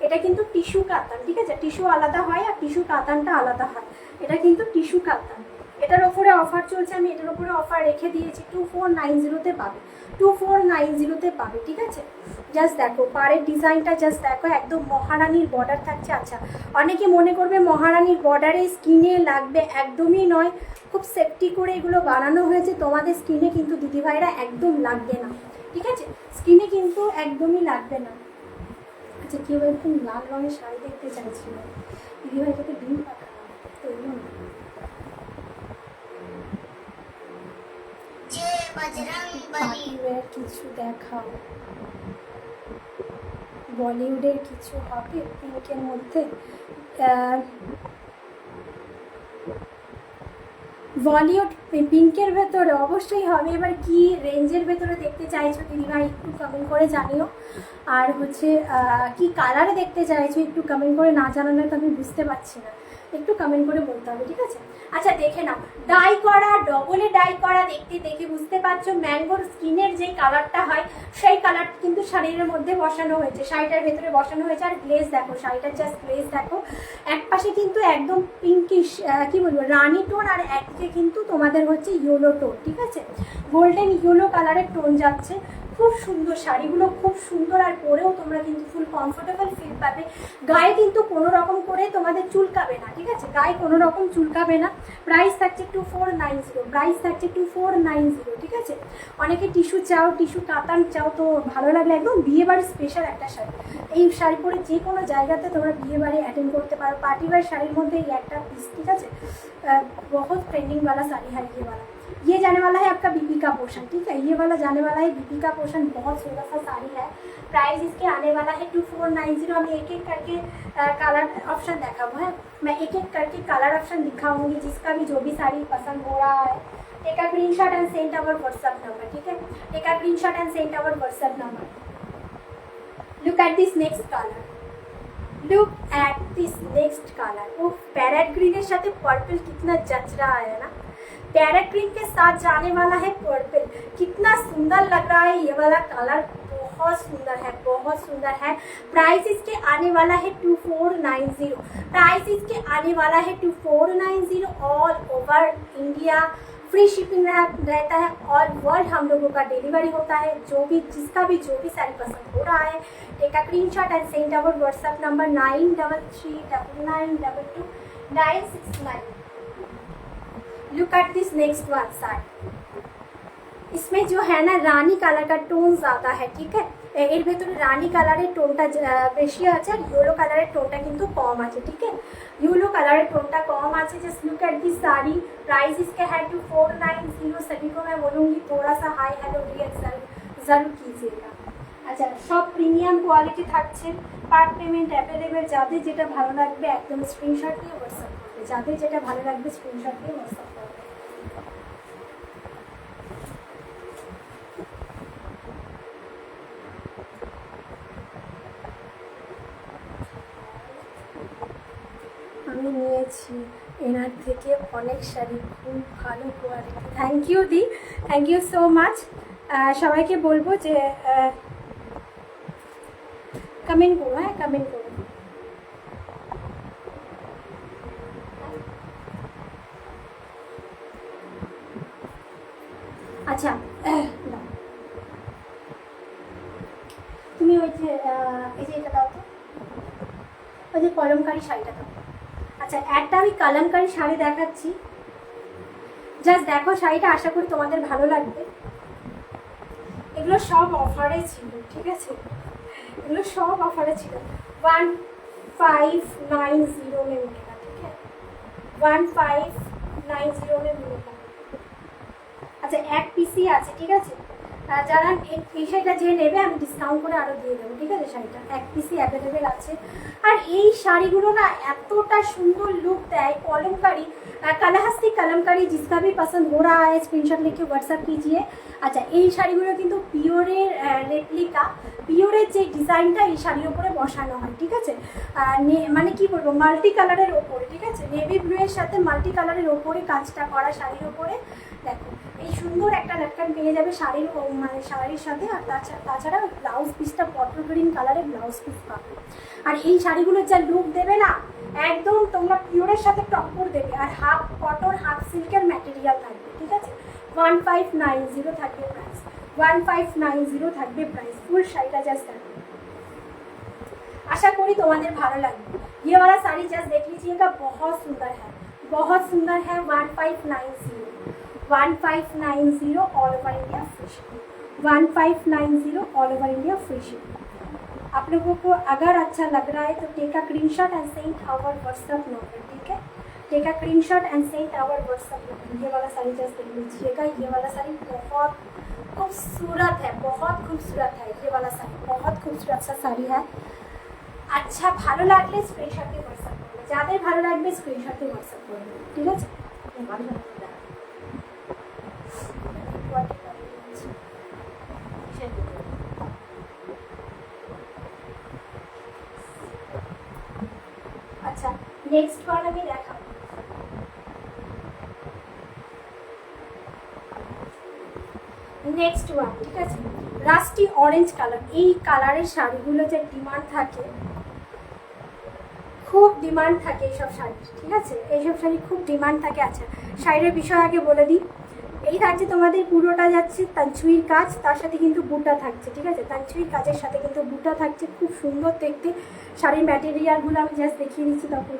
এটা কিন্তু টিস্যু কাতান, ঠিক আছে। টিস্যু আলাদা হয় আর টিস্যু কাতানটা আলাদা হয়, এটা কিন্তু টিস্যু কাতান। এটার উপরে অফার চলছে, আমি এটার উপরে অফার রেখে দিয়েছি 2490 পাবে, 2490 পাবে, ঠিক আছে। জাস্ট দেখো পাড়ের ডিজাইনটা, জাস্ট দেখো একদম মহারানীর বর্ডার থাকছে। আচ্ছা অনেকে মনে করবে মহারানীর বর্ডারে স্কিনে লাগবে, একদমই নয়, খুব সেফটি করে এগুলো বানানো হয়েছে, তোমাদের স্কিনে কিন্তু দিদিভাইরা একদম লাগবে না, ঠিক আছে, স্কিনে কিন্তু একদমই লাগবে না। আচ্ছা কেউ একদম লাল রঙের শাড়ি দেখতে চাইছিল, দিদিভাইটাকে ডিম পাঠানো তো এগুলো না। পার্টিওয়্যার কিছু দেখাও, বলিউডের কিছু হবে পিঙ্কের মধ্যে। বলিউড পিঙ্কের ভেতরে অবশ্যই হবে, এবার কি রেঞ্জের ভেতরে দেখতে চাইছো দিদিভাই একটু কমেন্ট করে জানিও। আর হচ্ছে কি কালারে দেখতে চাইছো একটু কমেন্ট করে না জানালে তো আমি বুঝতে পারছি না, একটু কমেন্ট করে বলতে হবে, ঠিক আছে। আচ্ছা দেখে নাও, ডাই করা, ডবলে ডাই করা, দেখে বুঝতে পারছো ম্যাঙ্গোর স্কিনের যে কালারটা হয় সেই কালার কিন্তু শাড়ির মধ্যে বসানো হয়েছে, শাড়িটার ভেতরে বসানো হয়েছে। আর গ্লেজ দেখো, শাড়িটার জাস্ট গ্লেজ দেখো, এক পাশে কিন্তু একদম পিঙ্কিশ কি বলবো রানি টোন, আর একদিকে কিন্তু তোমাদের হচ্ছে ইয়েলো টোন, ঠিক আছে, গোল্ডেন ইয়েলো কালারের টোন যাচ্ছে। খুব সুন্দর শাড়িগুলো, খুব সুন্দর, আর পরেও তোমরা কিন্তু ফুল কমফোর্টেবল ফিল পাবে। গায়ে কিন্তু কোনো রকম করে তোমাদের চুলকাবে না, ঠিক আছে, গায়ে কোনো রকম চুলকাবে না। প্রাইস থাকছে 2490, প্রাইস থাকছে 2490, ঠিক আছে। অনেকে টিস্যু চাও, টিস্যু কাতান চাও, তো ভালো লাগলে একদম বিয়েবাড়ির স্পেশাল একটা শাড়ি। এই শাড়ি পরে যে কোনো জায়গাতে তোমরা বিয়েবাড়ি অ্যাটেন্ড করতে পারো, পার্টিওয়্যার শাড়ির মধ্যে এই একটা পিস, ঠিক আছে। बहुत ट्रेंडिंग वाला साड़ी है ये वाला। ये जाने वाला है आपका बीपी का पोर्शन, ठीक है, ये वाला जाने वाला है बीपी का पोर्शन, बहुत सुंदर सा साड़ी है। प्राइस इसके आने वाला है 2490। हम एक एक करके कलर ऑप्शन देखाबो है, मैं एक एक करके कलर ऑप्शन दिखाऊंगी, जिसका भी जो भी साड़ी पसंद हो रहा है take a screenshot and send our WhatsApp number, ठीक है, take a screenshot and send our WhatsApp number. Look at this next colour, look at this next colour. वो पैरेट ग्रीन के साथ पर्पल कितना जच रहा है ना, पैरेट ग्रीन के साथ जाने वाला है पर्पल, कितना सुंदर लग रहा है ये वाला कलर, बहुत सुंदर है, बहुत सुंदर है। प्राइस इसके आने वाला है 2490, प्राइस इसके आने वाला है 2490। All over India free shipping रहता है, ऑल वर्ल्ड हम लोगों का डिलीवरी होता है। जो भी जिसका भी जो भी साड़ी पसंद हो रहा है take a screenshot and send our WhatsApp number 9339929669। Look at this next one sari, इसमें जो है ना रानी कलर का टोन ज़्यादा है, ठीक है, এর ভেতরে রানী কালারের টোনটা বেশি আছে, আর ইয়েলো কালারের টোনটা কিন্তু কম আছে, ঠিক है, येलो कलर टोनटा कम আছে। Just look at this sari, price इसका है 2490। सभी को मैं बोलूँगी थोड़ा सा हाई हेलो रिएक्ट जरूर कीजिएगा। अच्छा सब प्रिमियम কোয়ালিটি থাকছে, পার্ট পেমেন্ট অ্যাভেলেবেল, যাদের যেটা ভালো লাগবে একদম স্ক্রিনশট দিয়ে হোয়াটসঅ্যাপ করবে, যাদের যেটা ভালো লাগবে স্ক্রিনশট দিয়ে হোয়াটসঅ্যাপ করবে। আমি নিয়েছি এনার থেকে অনেক শাড়ি, খুব ভালো কোয়ালিটি। থ্যাংক ইউ দি, থ্যাংক ইউ সো মাচ। সবাইকে বলবো যে কমেন্ট করো, হ্যাঁ কমেন্ট করো। আচ্ছা তুমি ওই যে এই যে এটা দাও তো, ওই যে কলমকারি শাড়িটা দাও। আচ্ছা একটা আমি কালামকারি শাড়ি দেখাচ্ছি, জাস্ট দেখো শাড়িটা, আশা করি তোমাদের ভালো লাগবে। এগুলো সব অফারে ছিল, ঠিক আছে, এগুলো সব অফারে ছিল। 1590 में मिलेगा, ठीक है, 1590 में मिलेगा। अच्छा एक पीस ही আছে, ঠিক আছে, যারা এই শাড়িটা যে নেবে আমি ডিসকাউন্ট করে আরও দিয়ে দেবো, ঠিক আছে? শাড়িটা এক পিসই অ্যাভেলেবেল আছে। আর এই শাড়িগুলো না এতটা সুন্দর লুক দেয়, কলমকারি কালাহাস্তি কলমকারি, जिसका भी पसंद हो रहा है स्क्रीनशॉट लेके व्हाट्सअप कीजिए। আচ্ছা, এই শাড়িগুলো কিন্তু পিওরের রেপ্লিকা, পিওরের যে ডিজাইনটা এই শাড়ির ওপরে বসানো হয়, ঠিক আছে? মানে কি বলবো, মাল্টি কালারের ওপরে, ঠিক আছে? নেভি ব্লুয়ের সাথে মাল্টি কালারের ওপরে কাজটা করা শাড়ির ওপরে দেখো এই সুন্দর একটা লটকান পেয়ে যাবে শাড়ির, মানে শাড়ির সাথে। আর তাছাড়া ব্লাউজ পিসটা বটল গ্রিন কালারের ব্লাউজ পিস পাবে। আর এই শাড়িগুলোর যা লুক দেবে না, একদম তোমরা পিওরের সাথে টক্কর দেবে। আর হাফ কটন হাফ সিল্কের ম্যাটেরিয়াল থাকবে, ঠিক আছে? 1590 থাকবে প্রাইস, 1590 থাকবে প্রাইস। ফুল শাড়িটা জাস্ট দেখো, आशा करी तुम्हारे भालो लगे। ये वाला साड़ी जस्ट देख लीजिएगा, बहुत सुंदर है, बहुत सुंदर है। 1590 all over India free shipping, 1590 all over India free shipping. आप लोगों को अगर अच्छा लग रहा है तो take a screenshot and send our WhatsApp number, ठीक है? Take a screenshot and send our WhatsApp number. ये वाला साड़ी जस्ट देख लीजिएगा, ये वाला साड़ी बहुत खूबसूरत है, बहुत खूबसूरत है। ये वाला साड़ी बहुत खूबसूरत सा साड़ी है। अच्छा ভালো লাগলে স্ক্রিনশট দিয়ে হোয়াটসঅ্যাপ করবে, যাদের ভালো লাগবে স্ক্রিনশট দিয়ে হোয়াটসঅ্যাপ করবে, ঠিক আছে? আচ্ছা, নেক্সট ওয়ান আমি দেখাবো। নেক্সট ওয়ান, ঠিক আছে? Rusty orange colour. এই কালারের শাড়িগুলো যে ডিমান্ড থাকে, খুব ডিমান্ড থাকে এইসব শাড়ি, ঠিক আছে? এইসব শাড়ি খুব ডিমান্ড থাকে। আচ্ছা, শাড়ির বিষয় আগে বলে দিই। এই থাকছে তোমাদের পুরোটা যাচ্ছে তানচুইর কাজ, তার সাথে কিন্তু বুটা থাকছে, ঠিক আছে? তানচুইর কাজের সাথে কিন্তু বুটা থাকছে, খুব সুন্দর দেখতে। শাড়ির ম্যাটেরিয়ালগুলো আমি জাস্ট দেখিয়ে দিচ্ছি। তারপর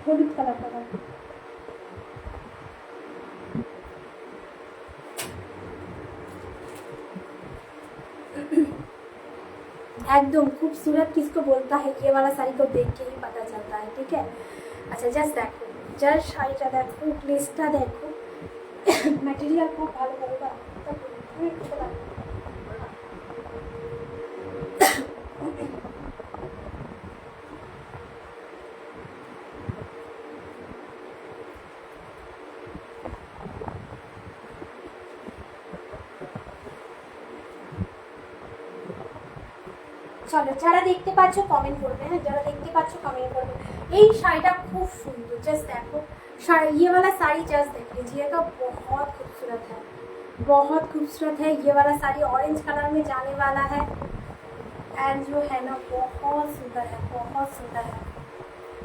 হলুদ কালারটা দেখো, एकदम खूबसूरत किसको बोलता है, ये वाला साड़ी को देख के ही पता चलता है, ठीक है? अच्छा, जस्ट देखो, जस्ट শাড়িটা দেখো, গ্লেসটা দেখো, ম্যাটেরিয়াল খুব ভালো ভালো। চলো, যারা দেখতে পাচ্ছ কমেন্ট করবে, হ্যাঁ? যারা দেখতে পাচ্ছ কমেন্ট করবে। এই শাড়িটা খুব সুন্দর, জাস্ট দেখো। ये वाला साड़ी जस्ट देख लीजिएगा, बहुत खूबसूरत है, बहुत खूबसूरत है। ये वाला साड़ी ऑरेंज कलर में जाने वाला है एंड जो है ना बहुत सुंदर है, बहुत सुंदर है।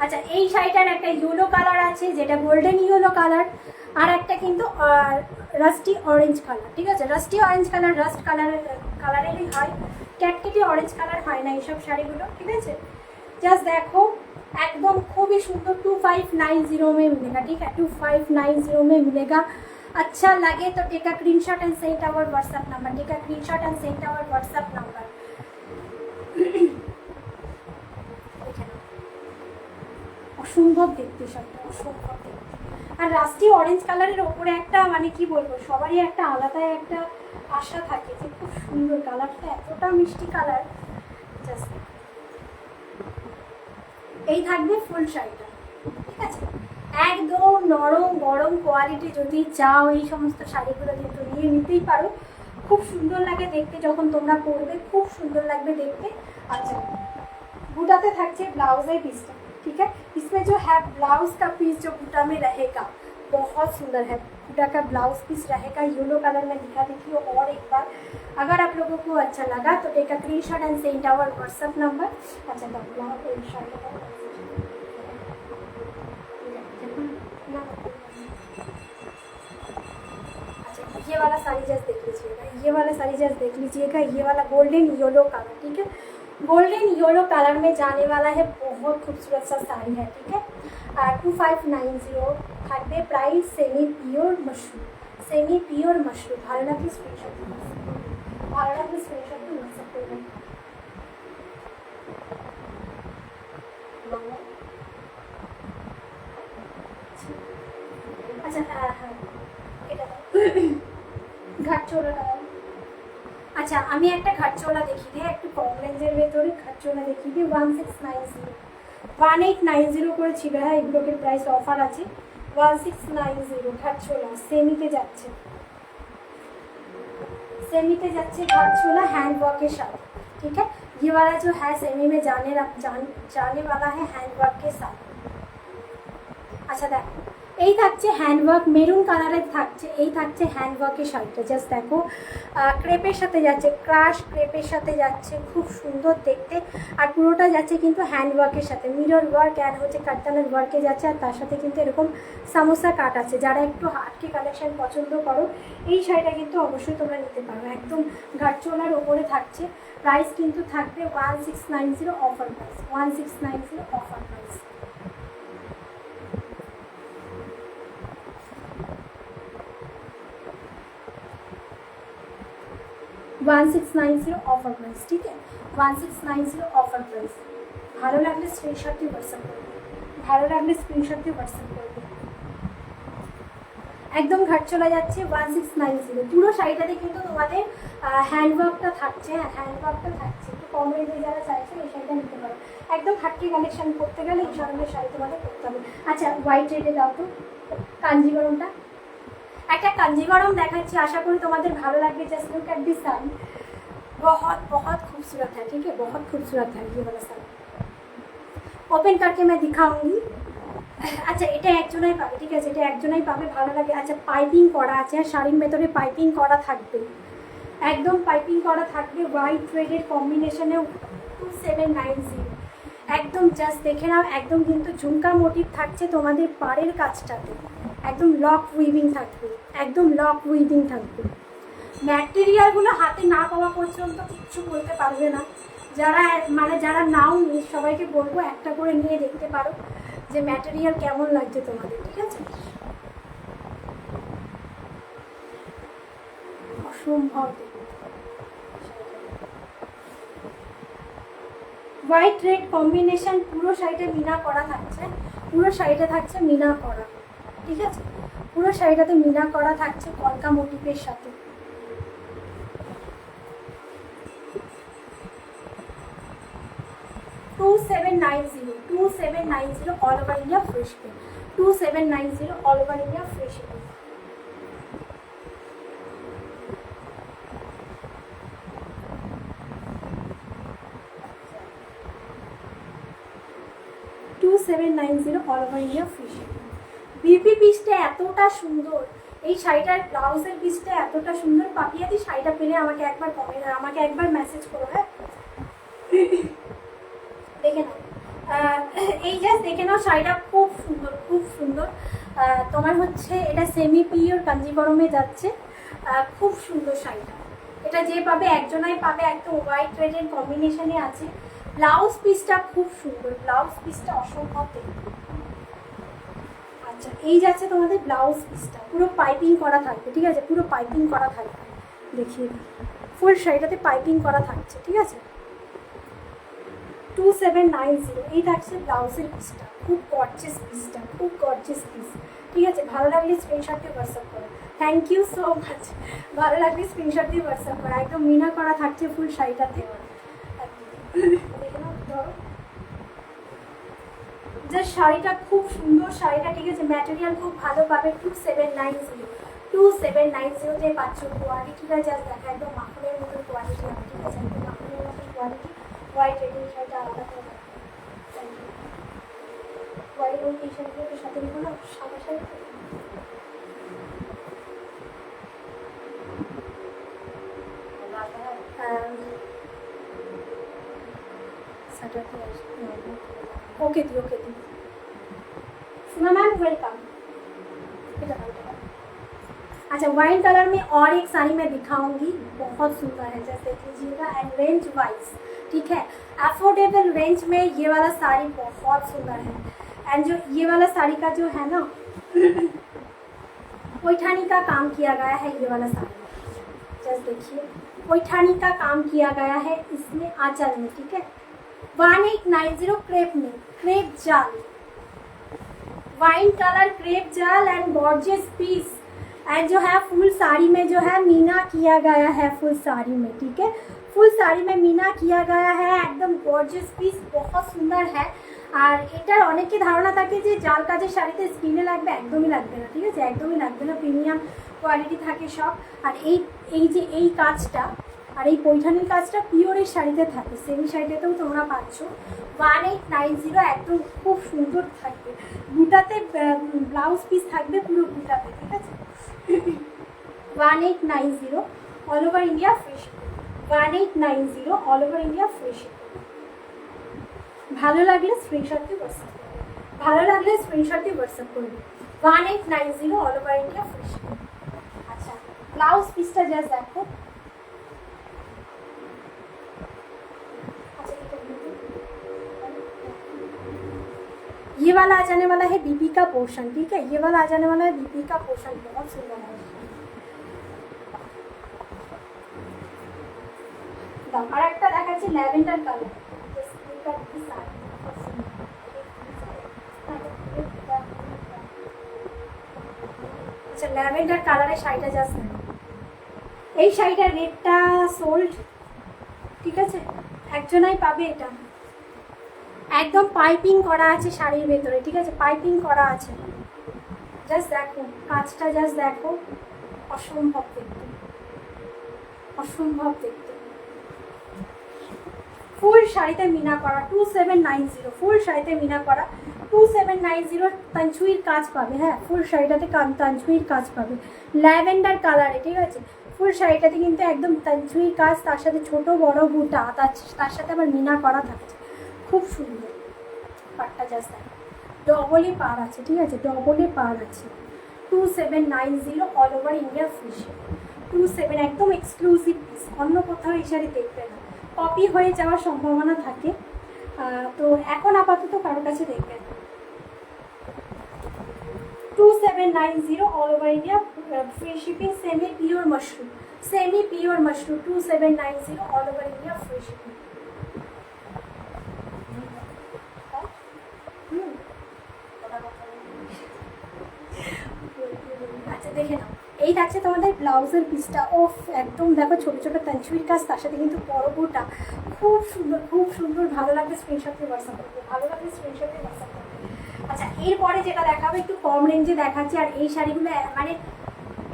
আচ্ছা, এই শাড়িটার একটা ইয়েলো কালার আছে যেটা গোল্ডেন ইয়েলো কালার, আর একটা কিন্তু রাস্টি অরেঞ্জ কালার, ঠিক আছে? রাস্টি অরেঞ্জ কালার রাস্ট কালারেরই হয়, ক্যাটকেটি অরেঞ্জ কালার হয় না এইসব শাড়িগুলো, ঠিক আছে? জাস্ট দেখো, एकदम खूब ही सुंदर। 2590 में मिलेगा, ठीक है? 2590 में मिलेगा। अच्छा लगे तो take a screenshot and send our WhatsApp number, take a screenshot and send our WhatsApp number. অসম্ভব দেখতে শাড়িটা, অসম্ভব দেখতে। আর রাস্টি অরেঞ্জ কালারের ওপরে একটা মানে কি বলবো, সবারই একটা আলাদা একটা আশা থাকে যে খুব সুন্দর কালারটা, এতটা মিষ্টি কালার। জাস্ট এই থাকবে ফুল শাড়িটা, ঠিক আছে? একদম নরম গরম কোয়ালিটি যদি চাও এই সমস্ত শাড়িগুলো কিন্তু নিয়ে নিতেই পারো। খুব সুন্দর লাগে দেখতে, যখন তোমরা পরবে খুব সুন্দর লাগবে দেখতে। अच्छा, बूटाते থাকছে ব্লাউজের পিসটা, ठीक है? इसमें जो है ब्लाउज का पीस जो बूटा में रहेगा बहुत सुंदर है। बूटा का ब्लाउज पीस रहेगा, येलो कलर में दिखा देती हूँ और एक बार। अगर आप लोगों को अच्छा लगा तो take a screenshot and send our WhatsApp number. अच्छा, ये वाला साड़ी जस्ट देख लीजिएगा, ये वाला साड़ी जस्ट देख लीजिएगा। ये वाला गोल्डन येलो कलर, ठीक है? गोल्डन येलो कलर में जाने वाला है, बहुत खूबसूरत सा साड़ी है, ठीक है? 2590 থাকবে price. Semi pure mushroom, semi pure mushroom. ভালো লাগলে স্ক্রিনশট দিন, ভালো লাগলে স্ক্রিনশট দিন, হোয়াটসঅ্যাপ করবেন। আচ্ছা, হ্যাঁ হ্যাঁ, এটা ঘাটচোলাটা। আচ্ছা আমি একটা ঘাটচোলা দেখি দিই, একটু কম রেঞ্জের ভেতরে ঘাটচোলা দেখি দিই। 1690, 1890 করে ছিল। হ্যাঁ এগুলোকে প্রাইস অফার আছে। 1690 ঘাটচোলা, সেমিতে যাচ্ছে, सेमी पे जाच्छे घाटचोला हैंडवर्क के साथ। ठीक है, ये वाला जो है सेमी में जाने वाला है हैंडवर्क के साथ। अच्छा देखो এই থাকছে হ্যান্ডওয়ার্ক, মেরুন কালারের থাকছে, এই থাকছে হ্যান্ডওয়ার্কের শাড়িটা। জাস্ট দেখো ক্রেপের সাথে যাচ্ছে, ক্রাশ ক্রেপের সাথে যাচ্ছে, খুব সুন্দর দেখতে। আর পুরোটা যাচ্ছে কিন্তু হ্যান্ডওয়ার্কের সাথে, মিরর ওয়ার্ক অ্যাড হচ্ছে, কাটতানের ওয়ার্কে যাচ্ছে। আর তার সাথে কিন্তু এরকম সামোসা কাট আছে। যারা একটু হাটকে কালেকশন পছন্দ করো এই শাড়িটা কিন্তু অবশ্যই তোমরা নিতে পারো। একদম ঘাটচোলার ওপরে থাকছে। প্রাইস কিন্তু থাকবে 1690 offer price, 1690 offer price. 1690 offer price. ठीक है, 1690 ऑफर प्राइस। ভালো লাগলে স্ক্রিনশট দিয়ে হোয়াটসঅ্যাপ করবে, ভালো লাগলে স্ক্রিনশট দিয়ে হোয়াটসঅ্যাপ করবে। একদম ঘাট চলে যাচ্ছে 1690। পুরো শাড়িটাতে কিন্তু তোমাদের হ্যান্ডওয়ার্কটা থাকছে। হ্যাঁ হ্যান্ডওয়ার্কটা থাকছে। একটু কম রেঞ্জে যারা চাইছে এই শাড়িটা নিতে পারো। একদম হাটকে কালেকশন করতে গেলে এই ধরনের শাড়ি তোমাদের করতে হবে। আচ্ছা হোয়াইট রেডে দাও তো কাঞ্জিগরমটা। একটা कांजीवरम দেখাচ্ছি, आशा करी तुम्हारे ভালো লাগবে। Just look at this sari, बहुत बहुत खूबसूरत है। ठीक है, बहुत खूबसूरत है ये वाला साड़ी। ओपन करके मैं दिखाऊंगी। আচ্ছা এটা একজনই পাবে। ঠিক আছে, এটা একজনই পাবে, ভালো লাগে। আচ্ছা পাইপিং করা আছে, শাড়ির ভেতরে পাইপিং করা থাকবে, একদম পাইপিং করা থাকবে। হোয়াইট রেডের কম্বিনেশনে 2790 একদম জাস্ট দেখে নাও। একদম কিন্তু ঝুমকা মোটিভ থাকছে তোমাদের পাড়ের কাজটাতে, একদম লক উইভিং থাকবে, একদম লক উইভিং থাকবে। ম্যাটেরিয়ালগুলো হাতে না পাওয়া পর্যন্ত কিচ্ছু বলতে পারবে না। যারা যারা নাও সবাইকে বলবো একটা করে নিয়ে দেখতে পারো যে ম্যাটেরিয়াল কেমন লাগছে তোমাদের। ঠিক আছে, অসম্ভব। হোয়াইট রেড কম্বিনেশন, পুরো শাড়িটা মিনা করা থাকছে, পুরো শাড়িটা থাকছে মিনা করা। ঠিক আছে, পুরো শাড়িটাতে মিনা করা থাকছে কলকা মোটিভের সাথে। $2790 all over India free shipping. 2790 all over India free shipping. $2790 all over India free shipping. BP পিসটা এতটা সুন্দর, এই শাড়িটার ব্লাউজের পিসটা এতটা সুন্দর। পাপিয়াদি শাড়িটা পেলে আমাকে একবার মেসেজ করো। হ্যাঁ দেখে নাও, এই জাস্ট দেখে নাও শাড়িটা খুব সুন্দর, খুব সুন্দর। তোমার হচ্ছে এটা সেমি পিওর কাঞ্জিবরমে যাচ্ছে, খুব সুন্দর শাড়িটা। এটা যে পাবে একজনাই পাবে, একদম হোয়াইট রেডের কম্বিনেশনে আছে। ব্লাউজ পিসটা খুব সুন্দর, ব্লাউজ পিসটা অসম্ভব দেখতে। আচ্ছা এই যাচ্ছে তোমাদের ব্লাউজ পিসটা, পুরো পাইপিং করা থাকবে। ঠিক আছে, পুরো পাইপিং করা থাকবে, দেখিয়ে দিই। ফুল শাড়িটাতে পাইপিং করা থাকছে। ঠিক আছে, 2790 এই থাকছে ব্লাউজের পিসটা, খুব গর্জিয়াস পিসটা, খুব গর্জিয়াস পিস। ঠিক আছে, ভালো লাগলে স্ক্রিনশট দিয়ে হোয়াটসঅ্যাপ করো। Thank you so much. ভালো লাগলে স্ক্রিনশট দিয়ে হোয়াটসঅ্যাপ করো। একদম মিনা করা থাকছে ফুল শাড়িটাতে। ধরো যে শাড়িটা খুব সুন্দর শাড়িটা। ঠিক আছে, ম্যাটেরিয়াল খুব ভালো পাবে। 2790 পাচ্ছ কোয়ালিটিটা জাস্ট দেখা, একদম মাখনের মতো কোয়ালিটি হবে। ঠিক আছে, একদম মাখনের মতো কোয়ালিটি। হোয়াইট রেডিং শাড়িটা আলাদা করে হোয়াইট এবং এই শাড়িগুলোর সাথে দেখুন না সাদা শাড়ি। ओके दी, ओके दी। सीमा मैम वेलकम। अच्छा वाइन कलर में और एक साड़ी मैं दिखाऊंगी, बहुत सुंदर है, जैसे देख लीजिएगा। एंड रेंज वाइज ठीक है, अफोर्डेबल रेंज में ये वाला साड़ी बहुत सुंदर है। एंड जो ये वाला साड़ी का जो है ना पैठानी का काम किया गया है, ये वाला साड़ी जस्ट देखिए पैठानी का काम किया गया है इसमें आंचल में। ठीक है, 1890 क्रेप में, क्रेप जाल, वाइन कलर क्रेप जाल एंड गॉर्जियस पीस। एंड जो है फुल साड़ी में जो है मीना किया गया है, फुल साड़ी में, ठीक है, फुल साड़ी में मीना किया गया है, एकदम गॉर्जियस पीस, बहुत सुंदर है। আর এটার অনেকে ধারণা থাকে যে জাল কাজের শাড়িতে স্কিনে লাগবে, একদমই লাগবে না, ঠিক আছে, একদমই লাগবে না, প্রিমিয়াম কোয়ালিটি থাকে সব। আর এই যে এই কাজটা আর এই পৈঠানির কাজটা পিওরের শাড়িতে থাকে, সেমি শাড়িতেও তোমরা পাচ্ছ। 1890 একদম খুব সুন্দর থাকবে, বুটাতে ব্লাউজ পিস থাকবে পুরো বুটাতে, ঠিক আছে। 1890 all over India free shipping, 1890 all over India free shipping. ভালো লাগলে স্ক্রিনশট দিয়ে হোয়াটসঅ্যাপ করবে, ভালো লাগলে স্ক্রিনশট দিয়ে হোয়াটসঅ্যাপ করবে। 1890 all over India free shipping. अच्छा ब्लाउज पीसটা জাস্ট দেখো। ये वाला आ जाने वाला है बीपी का पोर्शन, ठीक है, ये वाला आ जाने वाला है बीपी का पोर्शन, बहुत सुंदर है। और একটা দেখাচ্ছি ল্যাভেন্ডার কালার, আচ্ছা ল্যাভেন্ডার কালারের শাড়িটা জাস্ট এই শাড়িটার রেটটা সোল্ড, ঠিক আছে, একজনাই পাবে এটা, একদম পাইপিং করা আছে শাড়ির ভেতরে, ঠিক আছে, পাইপিং করা আছে। জাস্ট দেখো কাজটা, জাস্ট দেখো, অসম্ভব দেখতে, অসম্ভব দেখতে। ফুল শাড়িতে মিনা করা 2790, ফুল শাড়িতে মিনা করা 2790 তানচুইর কাজ পাবে, হ্যাঁ ফুল শাড়িটাতে তানচুইর কাজ পাবে ল্যাভেন্ডার কালারে, ঠিক আছে। ফুল শাড়িটাতে কিন্তু একদম তানচুইর কাজ, তার সাথে ছোট বড় বুটা, তার সাথে আবার মিনা করা থাকছে, খুব সুন্দর। পাটটা জাস্ট ডবলে পার আছে, ঠিক আছে, ডবলে পার আছে। 2790 all over India free shipping, 27 একদম এক্সক্লুসিভ পিস, অন্য কোথাও এই শাড়ি দেখবে না, কপি হয়ে যাওয়ার সম্ভাবনা থাকে, তো এখন আপাতত কারোর কাছে দেখবে না। 2790 all over India free shipping, semi pure mushroom, semi pure mushroom 2790 all over India free shipping. আচ্ছা দেখে নাও, এই থাকছে তোমাদের ব্লাউজের পিসটা, ওফ একদম দেখো ছোটো ছোটো তানচুইর কাজ, তার সাথে কিন্তু বড় বুটা, খুব সুন্দর, খুব সুন্দর। ভালো লাগবে স্ক্রিনশট দিয়ে হোয়াটসঅ্যাপ করবে, ভালো লাগবে স্ক্রিনশট দিয়ে হোয়াটসঅ্যাপ করবে। আচ্ছা এরপরে যেটা দেখাবো একটু কম রেঞ্জে দেখাচ্ছি, আর এই শাড়িগুলো মানে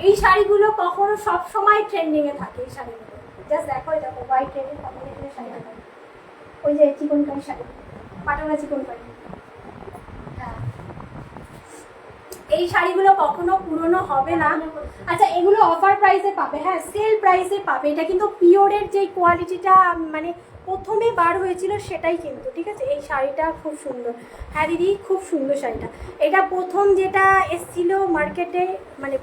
এই শাড়িগুলো কখনো সব সময় ট্রেন্ডিংয়ে থাকে, এই শাড়িগুলো জাস্ট দেখো, এই দেখো হোয়াইট ট্রেন্ডিং কম্বিনেশনের শাড়িটা, ওই যে চিকনকারি শাড়ি, পাটানা চিকনকারি, হ্যাঁ এই শাড়িগুলো কখনো পুরনো হবে না। আচ্ছা এগুলো অফার প্রাইসে পাবে, হ্যাঁ সেল প্রাইসে পাবে, এটা কিন্তু পিওরের যে কোয়ালিটিটা মানে প্রথমে বার হয়েছিল সেটাই কিন্তু, ঠিক আছে। এই শাড়িটা খুব সুন্দর, হ্যাঁ দিদি খুব সুন্দর শাড়িটা, এটা প্রথম যেটা এসছিল মার্কেটে, মানে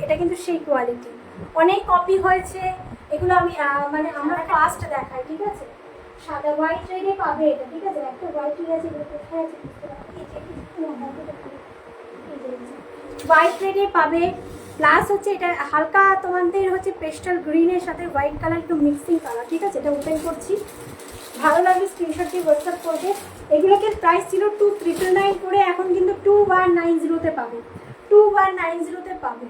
এটা কিন্তু সেই কোয়ালিটি, অনেক কপি হয়েছে এগুলো, আমি মানে আমরা ফার্স্ট দেখাই, ঠিক আছে। সাদা হোয়াইট রেডে পাবে এটা, ঠিক আছে, একটা হোয়াইট রেড আছে, কোথায় আছে হোয়াইট রেডে পাবে, প্লাস হচ্ছে এটা হালকা তোমাদের হচ্ছে পেস্টাল গ্রিনের সাথে হোয়াইট কালার একটু মিক্সিং কালার, ঠিক আছে। এটা ওপেন করছি, ভালো লাগবে স্ক্রিনশট দিয়ে হোয়াটসঅ্যাপ করবে। এগুলোকে প্রাইস ছিল 2999 করে, এখন কিন্তু 2190-তে পাবে, 2190-তে পাবে।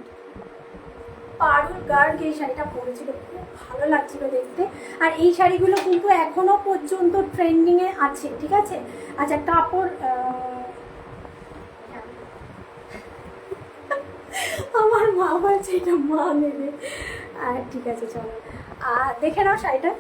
পারুল গার্গ এই শাড়িটা পরেছিল, খুব ভালো লাগছিল দেখতে, আর এই শাড়িগুলো কিন্তু এখনো পর্যন্ত ট্রেন্ডিংয়ে আছে, ঠিক আছে। আচ্ছা কাপড় আমার মা বলছে এটা মা নেবে, ঠিক আছে চলো দেখে নাও শাড়িটা।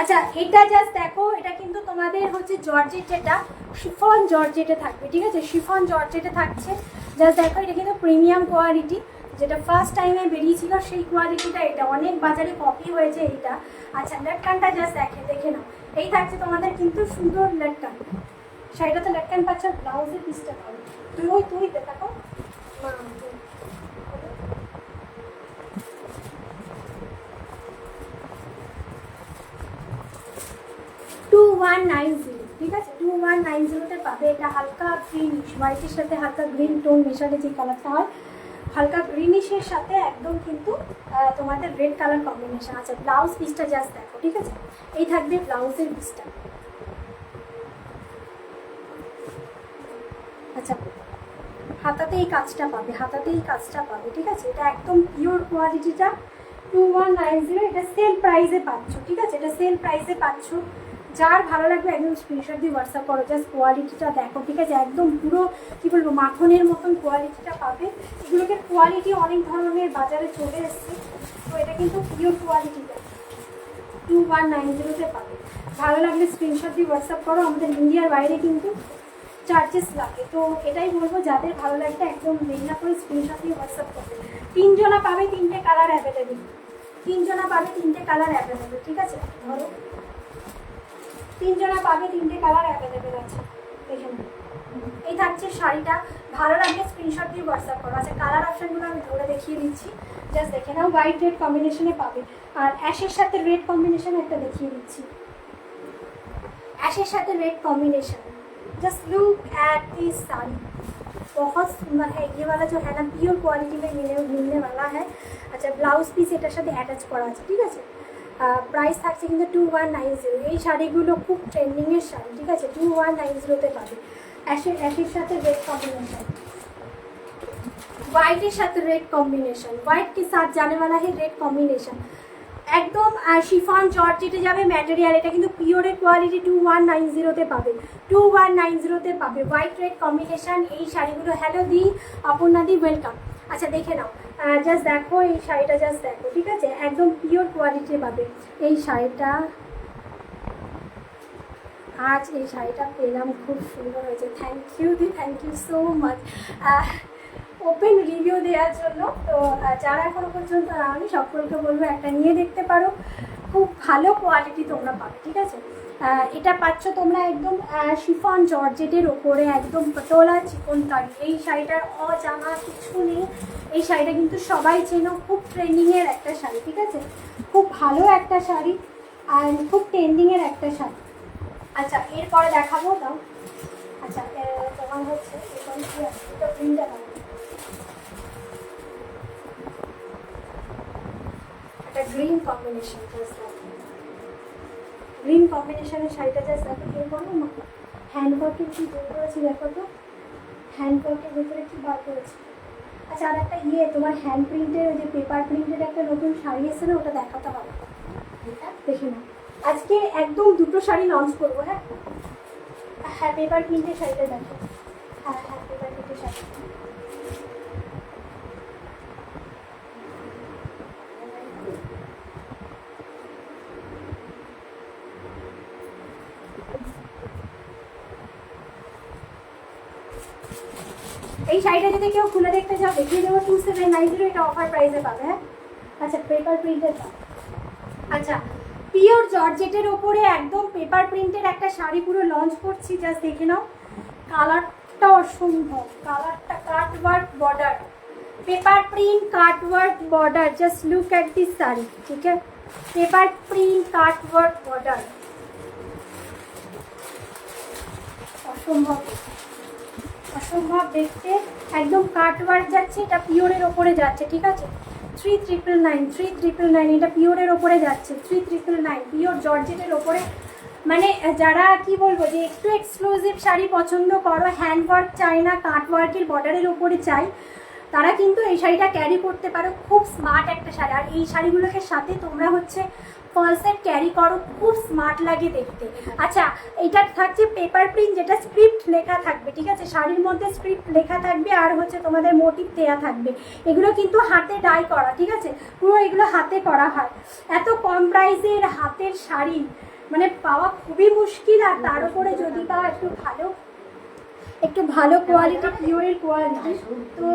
আচ্ছা এটা জাস্ট দেখো, এটা কিন্তু তোমাদের হচ্ছে জর্জেট, যেটা শিফন জর্জেটে থাকবে, ঠিক আছে, শিফন জর্জেটে থাকছে, জাস্ট দেখো এটা কিন্তু প্রিমিয়াম কোয়ালিটি, যেটা ফার্স্ট টাইমে বেরিয়েছিল সেই কোয়ালিটিটা, এটা অনেক বাজারে কপি হয়েছে এইটা। আচ্ছা লেটকানটা জাস্ট দেখে নাও, এই থাকছে তোমাদের কিন্তু সুন্দর লেটকান, শাড়িটাতে লেটকান পাচ্ছ, ব্লাউজের পিসটা পাবে, তুই দেখো 2190, ঠিক আছে, 2190-তে পাবে। এটা হালকা গ্রিনিশ, হোয়াইটের সাথে হালকা গ্রিন টোন মেশালে যে কালারটা হয়, হালকা গ্রিনিশের সাথে একদম কিন্তু তোমাদের রেড কালার কম্বিনেশন। আচ্ছা ব্লাউজ পিসটা জাস্ট দেখো, ঠিক আছে, এই থাকবে ব্লাউজের পিসটা। আচ্ছা হাতাতে এই কাজটা পাবে, হাতাতে এই কাজটা পাবে, ঠিক আছে। এটা একদম পিওর কোয়ালিটিটা 2190, এটা সেল প্রাইসে পাচ্ছ, ঠিক আছে, এটা সেল প্রাইসে পাচ্ছ। যার ভালো লাগবে একদম স্ক্রিনশট দিয়ে হোয়াটসঅ্যাপ করো, জাস্ট কোয়ালিটিটা দেখো, ঠিক আছে, একদম পুরো কী বলবো মাখনের মতন কোয়ালিটিটা পাবে। এগুলোকে কোয়ালিটি অনেক ধরনের বাজারে চলে এসছে, তো এটা কিন্তু পিওর কোয়ালিটিটা 2190-তে পাবে। ভালো লাগলে স্ক্রিনশট দিয়ে হোয়াটসঅ্যাপ করো, আমাদের ইন্ডিয়ার বাইরে কিন্তু চার্জেস লাগে, তো এটাই বলবো যাদের ভালো লাগবে একদম দেরি না করে স্ক্রিনশট দিয়ে হোয়াটসঅ্যাপ করবে। 3 জনা পাবে 3টে কালার অ্যাভেলেবেল, 3 জনা পাবে 3টে কালার অ্যাভেলেবেল, ঠিক আছে, ধরো 3 জনা পাবে 3টে কালার অ্যাভেলেবেল আছে, দেখে নিন। এই থাকছে শাড়িটা, ভালো লাগলে স্ক্রিনশট দিয়ে হোয়াটসঅ্যাপ করো। আচ্ছা কালার অপশানগুলো আমি ধরে দেখিয়ে দিচ্ছি, জাস্ট দেখে নাও। হোয়াইট রেড কম্বিনেশনে পাবে, আর অ্যাশের সাথে রেড কম্বিনেশন একটা দেখিয়ে দিচ্ছি, অ্যাশের সাথে red combination. Just look at this sari, बहुत सुंदर है ये वाला जो है ना, प्योर क्वालिटी में मिलने वाला है। अच्छा ब्लाउज পিস এটার সাথে অ্যাটাচ করা আছে, ঠিক আছে। প্রাইস থাকছে কিন্তু 2190। এই শাড়িগুলো খুব ট্রেন্ডিংয়ের শাড়ি, ঠিক আছে, 2190-তে পাবে। অ্যাশের সাথে রেড कॉम्बिनेशन, হোয়াইটের সাথে রেড कॉम्बिनेशन, হোয়াইট के साथ जाने वाला है रेड कॉम्बिनेशन। একদম শিফন জর্জেটে যাবে ম্যাটেরিয়াল, এটা কিন্তু পিওরের কোয়ালিটি 2190-তে পাবে, 2190-তে পাবে। হোয়াইট রেড কম্বিনেশন এই শাড়িগুলো। হ্যালো দি, অপর্ণা দি, ওয়েলকাম। আচ্ছা দেখে নাও, জাস্ট দেখো এই শাড়িটা, জাস্ট দেখো, ঠিক আছে, একদম পিওর কোয়ালিটি পাবে এই শাড়িটা। আজ এই শাড়িটা পেলাম, খুব সুন্দর হয়েছে, থ্যাংক ইউ দি, thank you so much open review দেওয়ার জন্য। তো যারা এখনো পর্যন্ত আমি সকলকে বলবো একটা নিয়ে দেখতে পারো, খুব ভালো কোয়ালিটি তোমরা পাবে, ঠিক আছে। এটা পাচ্ছ তোমরা একদম শিফন জর্জেটের ওপরে, একদম পটোলা চিকনকারি। এই শাড়িটার অজানা কিছু নেই, এই শাড়িটা কিন্তু সবাই চেনো, খুব ট্রেন্ডিংয়ের একটা শাড়ি, ঠিক আছে, খুব ভালো একটা শাড়ি আর খুব ট্রেন্ডিংয়ের একটা শাড়ি। আচ্ছা এরপরে দেখাবো দাও। আচ্ছা তোমার হচ্ছে এরপরে কি আছে, এটা প্রিন্ট দেখাবো, একটা গ্রিন কম্বিনেশন, জাস্ট গ্রিন কম্বিনেশনের শাড়িটা, জাস্ট দেখো এরপর না হ্যান্ডওয়ার্কের কি বের করেছি, দেখো তো হ্যান্ডওয়ার্কের ভেতরে কি বার করেছি। আচ্ছা আর একটা তোমার হ্যান্ড প্রিন্টের, যে পেপার প্রিন্টের একটা নতুন শাড়ি এসেছে না, ওটা দেখাতে হবে, দেখে নাও। আজকে একদম দুটো শাড়ি লঞ্চ করবো, হ্যাঁ হ্যাঁ পেপার প্রিন্টের শাড়িটা দেখো, হ্যাঁ হ্যাঁ পেপার প্রিন্টের শাড়ি। এই শাড়িটা যদি কেউ খুলে দেখতে চাও দেখিয়ে দেবো, 2790, এটা অফার প্রাইসে পাবে, হ্যাঁ। আচ্ছা পেপার প্রিন্টের পাবে। আচ্ছা পিওর জর্জেটের ওপরে একদম পেপার প্রিন্টের একটা শাড়ি পুরো লঞ্চ করছি, জাস্ট দেখে নাও। কালারটা অসম্ভব, কালারটা cutwork border, paper print cutwork border, just look at this sari, ঠিক আছে, পেপার প্রিন্ট কাটওয়ার্ক বর্ডার, অসম্ভব অসম্ভব দেখতে, একদম কাটওয়ার্ক যাচ্ছে, এটা পিওরের ওপরে যাচ্ছে, ঠিক আছে। 3999 এটা পিওরের ওপরে যাচ্ছে, 3999 পিওর জর্জেটের ওপরে। মানে যারা কি বলবো যে একটু এক্সক্লুসিভ শাড়ি পছন্দ করো, হ্যান্ডওয়ার্ক চাই না, কাটওয়ার্কের বর্ডারের ওপরে চাই, তারা কিন্তু এই শাড়িটা ক্যারি করতে পারো, খুব স্মার্ট একটা শাড়ি। আর এই শাড়িগুলোকে সাথে তোমরা হচ্ছে ফলসেট ক্যারি করো, খুব স্মার্ট লাগে দেখতে। আচ্ছা এটা থাকছে পেপার প্রিন্ট, যেটা স্ক্রিপ্ট লেখা থাকবে, ঠিক আছে, শাড়ির মধ্যে স্ক্রিপ্ট লেখা থাকবে, আর হচ্ছে তোমাদের মোটিভ দেওয়া থাকবে। এগুলো কিন্তু হাতে ডাই করা, ঠিক আছে, পুরো এগুলো হাতে করা হয়। এত কম প্রাইসের হাতের শাড়ি মানে পাওয়া খুবই মুশকিল, আর তার উপরে যদি বা একটু ভালো কোয়ালিটি, পিওরের কোয়ালিটি। তো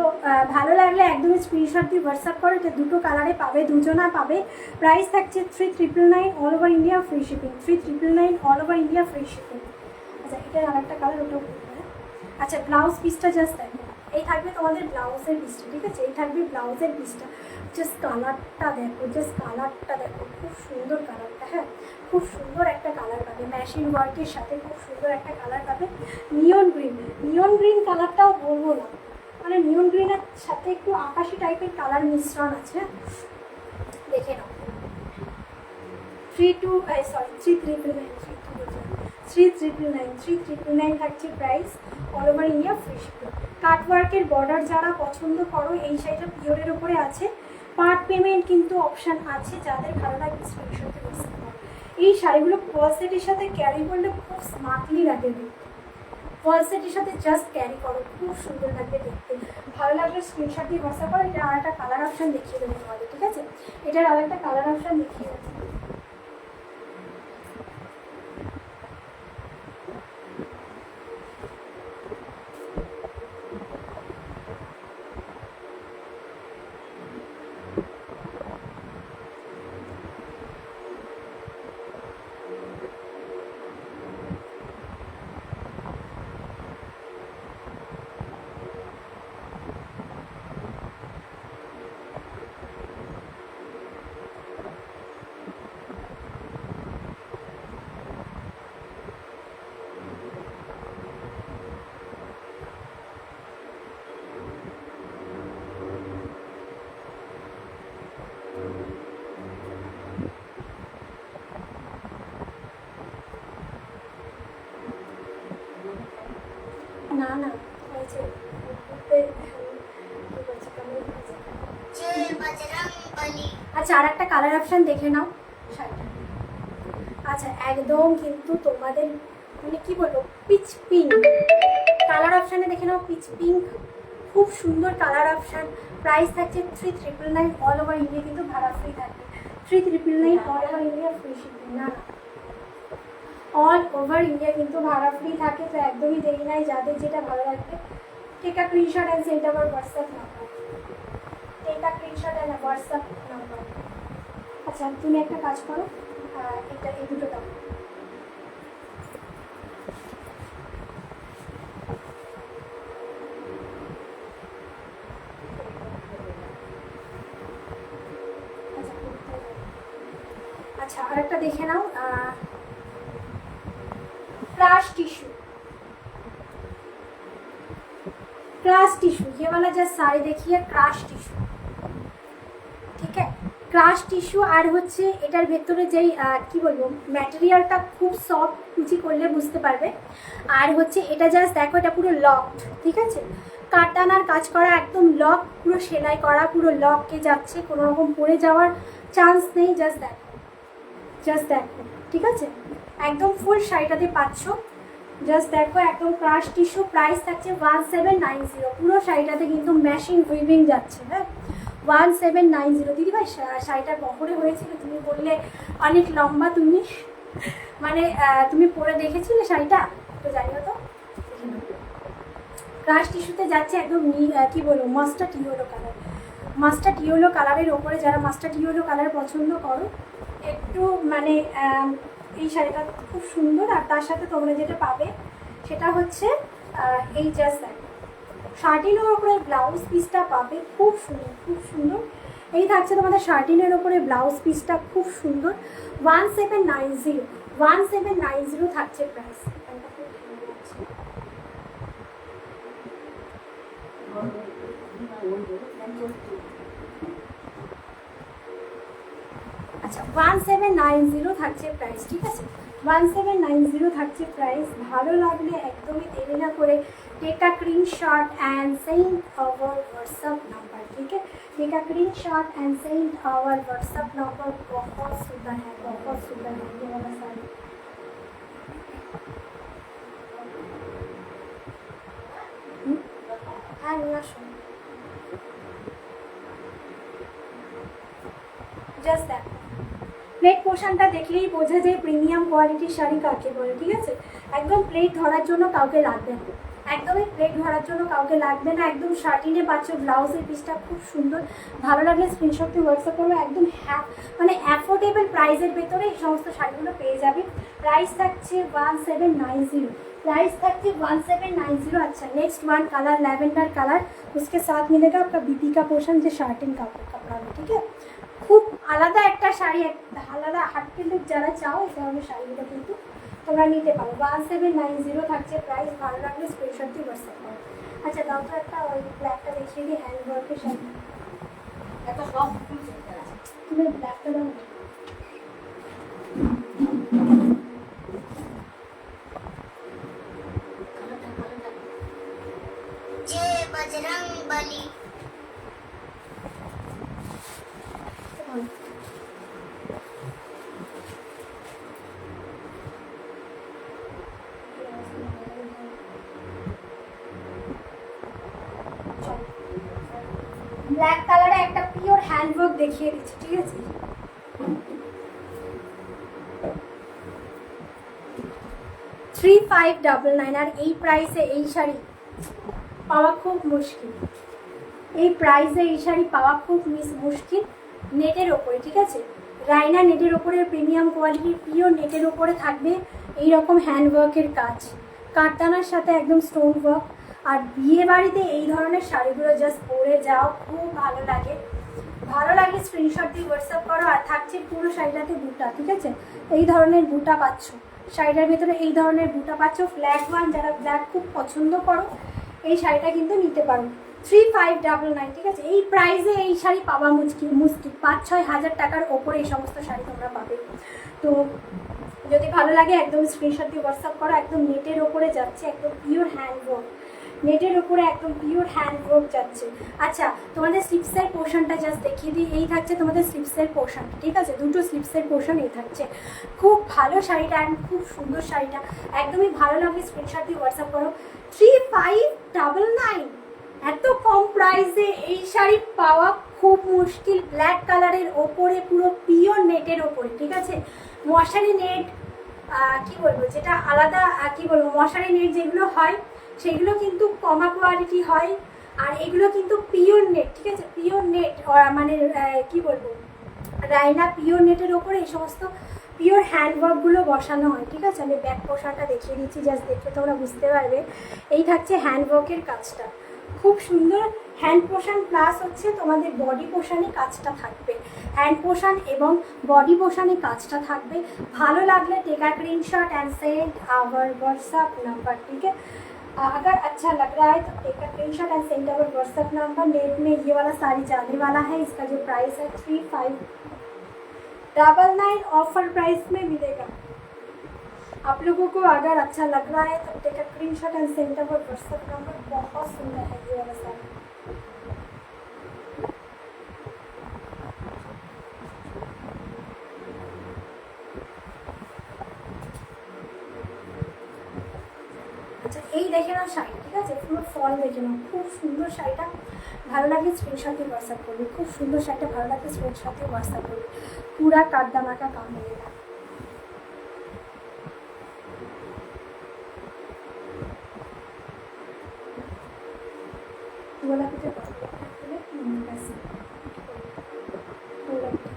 ভালো লাগলে একদমই স্ক্রিনশট দিয়ে হোয়াটসঅ্যাপ করো, এটা দুটো কালারে পাবে, দুজনা পাবে। প্রাইস থাকছে 3999, all over India free shipping, 3999 all over India free shipping. আচ্ছা এটার আরেকটা কালার, ওটাও বলবো। আচ্ছা ব্লাউজ পিসটা জাস্ট দেখো, এই থাকবে তোমাদের ব্লাউজের পিসটা, ঠিক আছে, এই থাকবে ব্লাউজের পিসটা। জাস্ট কালারটা দেখো, জাস্ট কালারটা দেখো, খুব সুন্দর কালারটা, হ্যাঁ খুব সুন্দর একটা কালার পাবে, ম্যাশিং ওয়ার্কের সাথে খুব সুন্দর একটা কালার পাবে। নিয়ন গ্রিন কালারটাও বলবো না, মানে নিয়ন গ্রিনের সাথে একটু আকাশি টাইপের কালার মিশ্রণ আছে, দেখে নাও। 3999 3,999 থাকছে price, all over India free shipping. কাটওয়ার্কের বর্ডার যারা পছন্দ করো, এই শাড়িটা পিওরের উপরে আছে, পার্ট পেমেন্ট কিন্তু অপশান আছে, যাদের ভালো লাগবে স্ক্রিনশট দিয়ে রিসিভ করো। এই শাড়িগুলো ফলসেটের সাথে ক্যারি করলে খুব স্মার্টলি লাগে দেখতে, ফলসেটের সাথে জাস্ট ক্যারি করো, খুব সুন্দর লাগবে দেখতে। ভালো লাগলে স্ক্রিনশট দিয়ে হোয়াটসঅ্যাপ করো। এটা আর একটা কালার অপশান দেখিয়ে দেবো তোমাদের, ঠিক আছে? এটার আর একটা কালার অপশান দেখিয়ে দেবো। না না হয়েছে, আচ্ছা আর একটা কালার অপশান দেখে নাও শাড়িটা। আচ্ছা একদম কিন্তু তোমাদের মানে কি বলবো, পিচ পিঙ্ক কালার অপশানে দেখে নাও, পিচ পিঙ্ক, খুব সুন্দর কালার অপশান। প্রাইস থাকছে 3,999, অল ওভার ইন্ডিয়া কিন্তু ভাড়া ফ্রি থাকবে। 3,999 all over India free shipping. না অল ওভার ইন্ডিয়া কিন্তু ভাড়া ফ্রি থাকে, তো একদমই দেরি নাই। যাদের যেটা ভালো লাগবে take a screenshot and send our WhatsApp number, take a screenshot and WhatsApp number. আচ্ছা তুমি একটা কাজ করো, এটা এই দুটো দাও। अच्छा और एक देखे नाओ क्रश टिश्यू, क्रश टिश्यू ये वाला जो साड़ी देखिए क्रश टिश्यू, ठीक है क्रश टिश्यू और होच्छे एटार भेतरे जेई कि बोलबो मटेरियलटा खूब सफ्ट कुचि करले बुझते पारबे और होच्छे एटा जस्ट देखो एटा पुरो लकड, ठीक है काटानार काज करा एकदम लक पुरो सेलाई करा पुरो लक के जाच्छे कोनो रकम पड़े जाওয়ার चान्स नहीं। जस्ट देखो ठीक है एकदम फुल शाड़ीटाते पाচ্ছো, जस्ट देखो एकदम क्रश टिश्यू। प्राइस থাকছে 1790, পুরো শাড়িটাতে কিন্তু ম্যাচিং উইভিং যাচ্ছে। হ্যাঁ 1790। দিদি ভাই শাড়িটা বহরে হয়েছিল, তুমি বললে অনেক লম্বা, তুমি মানে তুমি পরে দেখেছিলে শাড়িটা তো জানিও তো। क्रश টিস্যুতে যাচ্ছে একদম কি বলবো mustard yellow colour, mustard yellow কালারের ওপরে যারা মাস্টার্ড ইয়েলো কালার পছন্দ করো একটু মানে এই শাড়িটা খুব সুন্দর। আর তার সাথে তোমরা যেটা পাবে সেটা হচ্ছে এই জাস্ট শার্টিনের ওপরে ব্লাউজ পিসটা পাবে, খুব সুন্দর খুব সুন্দর। এই থাকছে তোমাদের শার্টিনের ওপরে ব্লাউজ পিসটা খুব সুন্দর। 1790 থাকছে প্রাইস। আচ্ছা 1790 থাকছে প্রাইস, ঠিক আছে 1790 থাকছে প্রাইস। ভালো লাগলে একদমই দেরি না করে take a screenshot and send our WhatsApp number, ठीक है take a screenshot and send our WhatsApp number. बहुत सुंदर है ये वाला साड़ी। हाँ ना सुन জাস্ট দেখো প্লেট পোর্শনটা দেখলেই বোঝা যায় প্রিমিয়াম কোয়ালিটির শাড়ি কাকে বলে, ঠিক আছে একদম প্লেট ধরার জন্য কাউকে লাগবে না, একদমই প্লেট ধরার জন্য কাউকে লাগবে না। একদম শার্টিনে পাচ্ছ, ব্লাউজের পিসটা খুব সুন্দর। ভালো লাগলে স্ক্রিনশট দিয়ে হোয়াটসঅ্যাপ করবে। একদম মানে অ্যাফোর্ডেবল প্রাইসের ভেতরে এই সমস্ত শাড়িগুলো পেয়ে যাবে। প্রাইস থাকছে 1790, प्राइस থাকছে 1790। अच्छा next one colour lavender colour, उसके साथ मिलेगा आपका बीपी का पोर्शन जो शार्टिन का कपड़ा में, ठीक है খুব আলাদা একটা শাড়ি, আলাদা হাটকে লুক যারা চাও এই ধরনের শাড়িগুলো কিন্তু তোমরা নিতে পারো। 1790 থাকছে প্রাইস। ভালো লাগলে স্ক্রিনশট দিয়ে হোয়াটসঅ্যাপ করো। আচ্ছা দাও তো একটা ওই ব্ল্যাকটা দেখিয়ে দিই, হ্যান্ড ওয়ার্কের শাড়ি এত সব তুমি ব্ল্যাকটা দাও। बजरंग बली। ব্ল্যাক কালারে একটা পিওর হ্যান্ডওয়ার্ক দেখিয়ে দিচ্ছি, ঠিক আছে? $3599 আর এই প্রাইসে এই শাড়ি পাওয়া খুব মুশকিল। এই প্রাইসে এই শাড়ি পাওয়া খুব মুশকিল। নেটের ওপরে, ঠিক আছে? রাইনা নেটের ওপরে প্রিমিয়াম কোয়ালিটির পিওর নেটের ওপরে থাকবে এই রকম হ্যান্ডওয়ার্কের কাজ, কাঠদানার সাথে একদম স্টোন ওয়ার্ক। আর বিয়ে বাড়িতে এই ধরনের শাড়িগুলো জাস্ট পরে যাও, খুব ভালো লাগে। ভালো লাগলে স্ক্রিনশট দিয়ে হোয়াটসঅ্যাপ করো। আর থাকছে পুরো শাড়িটাতে বুটা, ঠিক আছে? এই ধরনের বুটা পাচ্ছ শাড়িটার ভেতরে, এই ধরনের বুটা পাচ্ছ। ফ্ল্যাট ওয়ান, যারা ব্ল্যাক খুব পছন্দ করো এই শাড়িটা কিন্তু নিতে পারো। 3599, ঠিক আছে? এই প্রাইসে এই শাড়ি পাওয়া মুশকিল। 5-6 হাজার টাকার ওপরে এই সমস্ত শাড়ি তোমরা পাবে। তো যদি ভালো লাগে একদম স্ক্রিনশট দিয়ে হোয়াটসঅ্যাপ করো। একদম নেটের ওপরে যাচ্ছে, একদম পিওর হ্যান্ডওয়ার্ক, নেটের উপরে একদম পিওর হ্যান্ডওয়ার্ক যাচ্ছে। আচ্ছা, তোমাদের স্লিপসের পোর্শনটা জাস্ট দেখিয়ে দিই। এই থাকছে তোমাদের স্লিপসের পোর্শন, ঠিক আছে? দুটো স্লিপসের পোর্শন এই থাকছে। খুব ভালো শাড়িটা অ্যান্ড খুব সুন্দর শাড়িটা। একদমই ভালো লাগলে স্ক্রিনশট দিয়ে হোয়াটসঅ্যাপ করো। 3599, এত কম প্রাইসে এই শাড়ি পাওয়া খুব মুশকিল। ব্ল্যাক কালারের ওপরে পুরো পিওর নেটের ওপরে, ঠিক আছে? মশারি নেট, কি বলবো, যেটা আলাদা, কি বলবো, মশারি নেট যেগুলো হয় সেগুলো কিন্তু কমা কোয়ালিটি হয়। আর এগুলো কিন্তু পিওর নেট, ঠিক আছে? পিওর নেট, মানে কি বলবো, রাইনা পিওর নেটের ওপরে এই সমস্ত পিওর হ্যান্ডওয়ার্কগুলো বসানো হয়, ঠিক আছে? আমি ব্যাক পোর্শনটা দেখিয়ে দিচ্ছি, জাস্ট দেখে তোমরা বুঝতে পারবে। এই থাকছে হ্যান্ডওয়ার্কের কাজটা, খুব সুন্দর হ্যান্ড পোর্শন, প্লাস হচ্ছে তোমাদের বডি পোর্শনে কাজটা থাকবে। হ্যান্ড পোর্শন এবং বডি পোর্শনে কাজটা থাকবে। ভালো লাগলে take a screenshot and send our WhatsApp number, ठीक है? अगर अच्छा लग रहा है तो take a screenshot and send our WhatsApp number. Net में ये वाला साड़ी जाने वाला है। इसका जो प्राइस है 3599 ऑफर प्राइस में मिलेगा। आप लोगों को अगर अच्छा लग रहा है तो take a screenshot and send our WhatsApp number. बहुत सुंदर है ये वाला साड़ी। আচ্ছা, এই দেখে নাও শাড়ি, ঠিক আছে? পুরো ফল দেখে নাও, খুব সুন্দর শাড়িটা। ভালো লাগলে স্ক্রিনশট দিয়ে হোয়াটসঅ্যাপ করবে। খুব সুন্দর শাড়িটা, ভালো লাগলে স্ক্রিনশট দিয়ে হোয়াটসঅ্যাপ করবে। পুরা কাঠদামাকা কাম মিলেगा। গোলা পিঠে कैसे গোলা পিঠে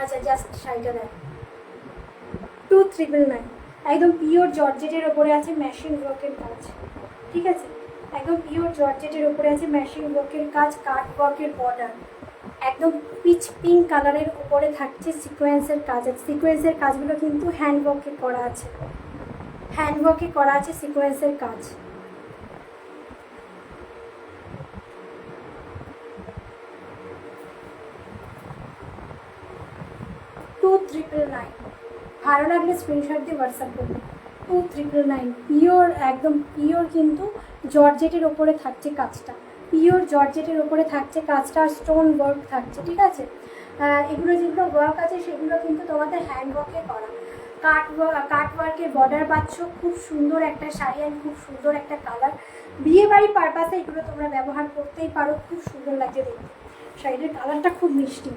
আচ্ছা, জাস্ট শাড়িটা দেখ, 2999, একদম পিওর জর্জেটের ওপরে আছে মেশিন ওয়ার্কের কাজ, ঠিক আছে? একদম পিওর জর্জেটের ওপরে আছে মেশিন ওয়ার্কের কাজ, কাট ওয়ার্কের বর্ডার, একদম পিচ পিঙ্ক কালারের উপরে থাকছে সিকোয়েন্সের কাজ। আছে সিকোয়েন্সের কাজগুলো কিন্তু হ্যান্ডওয়ার্কে করা আছে, হ্যান্ডওয়ার্কে করা আছে সিকোয়েন্সের কাজ। ভালো লাগলে স্ক্রিনশট দিয়ে হোয়াটসঅ্যাপ করবে। 2999 পিওর, একদম পিওর কিন্তু জর্জেটের ওপরে থাকছে কাজটা, পিওর জর্জেটের ওপরে থাকছে কাজটা, আর স্টোন ওয়ার্ক থাকছে, ঠিক আছে? এগুলো যেগুলো ওয়ার্ক আছে সেগুলো কিন্তু তোমাদের হ্যান্ড ওয়ার্কে করা। কাট ওয়ার্কের বর্ডার পাচ্ছ, খুব সুন্দর একটা শাড়ি আর খুব সুন্দর একটা কালার। বিয়ে বাড়ি পারপাসে এগুলো তোমরা ব্যবহার করতেই পারো, খুব সুন্দর লাগছে দেখতে। শাড়িটার কালারটা খুব মিষ্টি।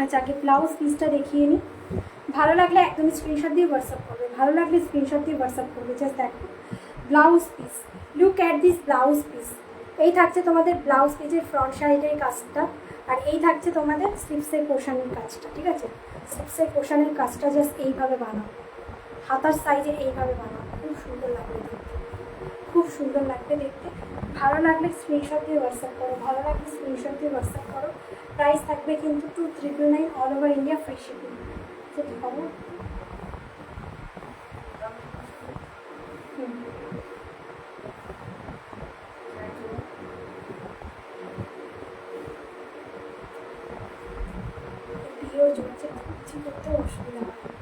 আচ্ছা, আগে ব্লাউজ পিসটা দেখিয়ে নিই। ভালো লাগলে একদমই স্ক্রিনশট দিয়ে হোয়াটসঅ্যাপ করবে। ভালো লাগলে স্ক্রিনশট দিয়ে হোয়াটসঅ্যাপ করবে। জাস্ট দেখো blouse piece, look at this blouse piece. এই থাকছে তোমাদের ব্লাউজ পিসের ফ্রন্ট সাইডের কাজটা, আর এই থাকছে তোমাদের স্লিপসের পোর্শনের কাজটা, ঠিক আছে? স্লিপসের পোর্শনের কাজটা জাস্ট এইভাবে বানাও, হাতার সাইজে এইভাবে বানাও, খুব সুন্দর লাগবে দেখতে, খুব সুন্দর লাগবে দেখতে। ভালো লাগলে স্ক্রিনশট দিয়ে হোয়াটসঅ্যাপ করো। ভালো লাগলে স্ক্রিনশট দিয়ে হোয়াটসঅ্যাপ করো। প্রাইস থাকবে কিন্তু 2399 all over India free shipping. সেটি খবর করতেও অসুবিধা হয়,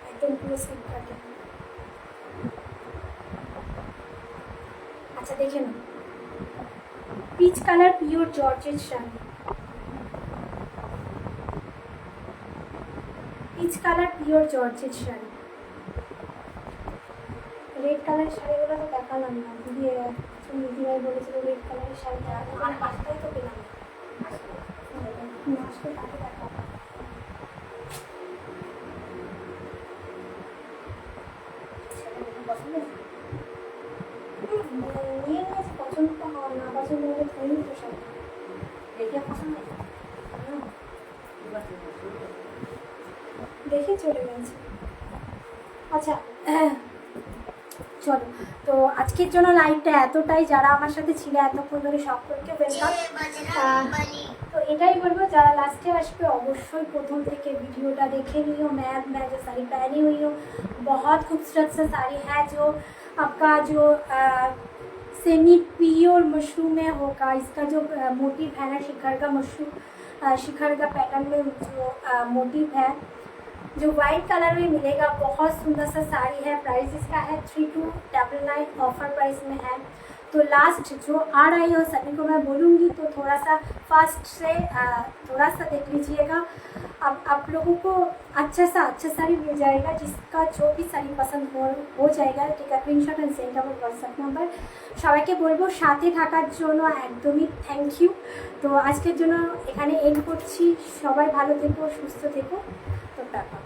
একদম পুরো স্লিপ কাটে। আচ্ছা দেখে নাও, peach colour pure georgette sari, peach colour pure georgette sari. Red কালারের শাড়িগুলো তো দেখালাম না, দিদিভাই বলেছিল রেড কালারের শাড়িটা আমার পাশটাই তো পেলাম আসলে তাকে দেখা। নিয়ে নিয়েছে, পছন্দ তো হওয়া না পছন্দ হলে ধরে তো সব দেখে পছন্দ দেখে চলে গেছে। আচ্ছা চলো, তো আজকের জন্য লাইভটা এতটাই। যারা আমার সাথে ছিল এতক্ষণ ধরে সকলকে ওয়েলকাম। তো এটাই বলবো, যারা লাস্টে আসবে অবশ্যই প্রথম থেকে ভিডিওটা দেখে নিও। मैं जो साड़ी पहनी हुई हूँ बहुत खूबसूरत सा साड़ी है, जो आपका जो सेमी प्योर मशरूम में होगा। इसका जो मोटिव है ना, शिखर का मशरूम, शिखर का पैटर्न में जो मोटिव है, जो वाइट कलर में मिलेगा। बहुत सुंदर सा साड़ी है। प्राइस इसका है 3299, ऑफर प्राइस में है। तो लास्ट जो आ रही हो सभी को मैं बोलूँगी, तो थोड़ा सा फास्ट से थोड़ा सा देख लीजिएगा। अब आप लोगों को अच्छा साड़ी मिल जाएगा, जिसका जो भी साड़ी पसंद हो जाएगा। ঠিক আছে, স্ক্রিনশট এন্ড সেন্ড আমার হোয়াটসঅ্যাপ নাম্বার। সবাইকে বলবো সাথে থাকার জন্য একদমই থ্যাংক ইউ। তো আজকের জন্য এখানে এন্ড করছি। সবাই ভালো থেকো, সুস্থ থেকো। তো টাটা।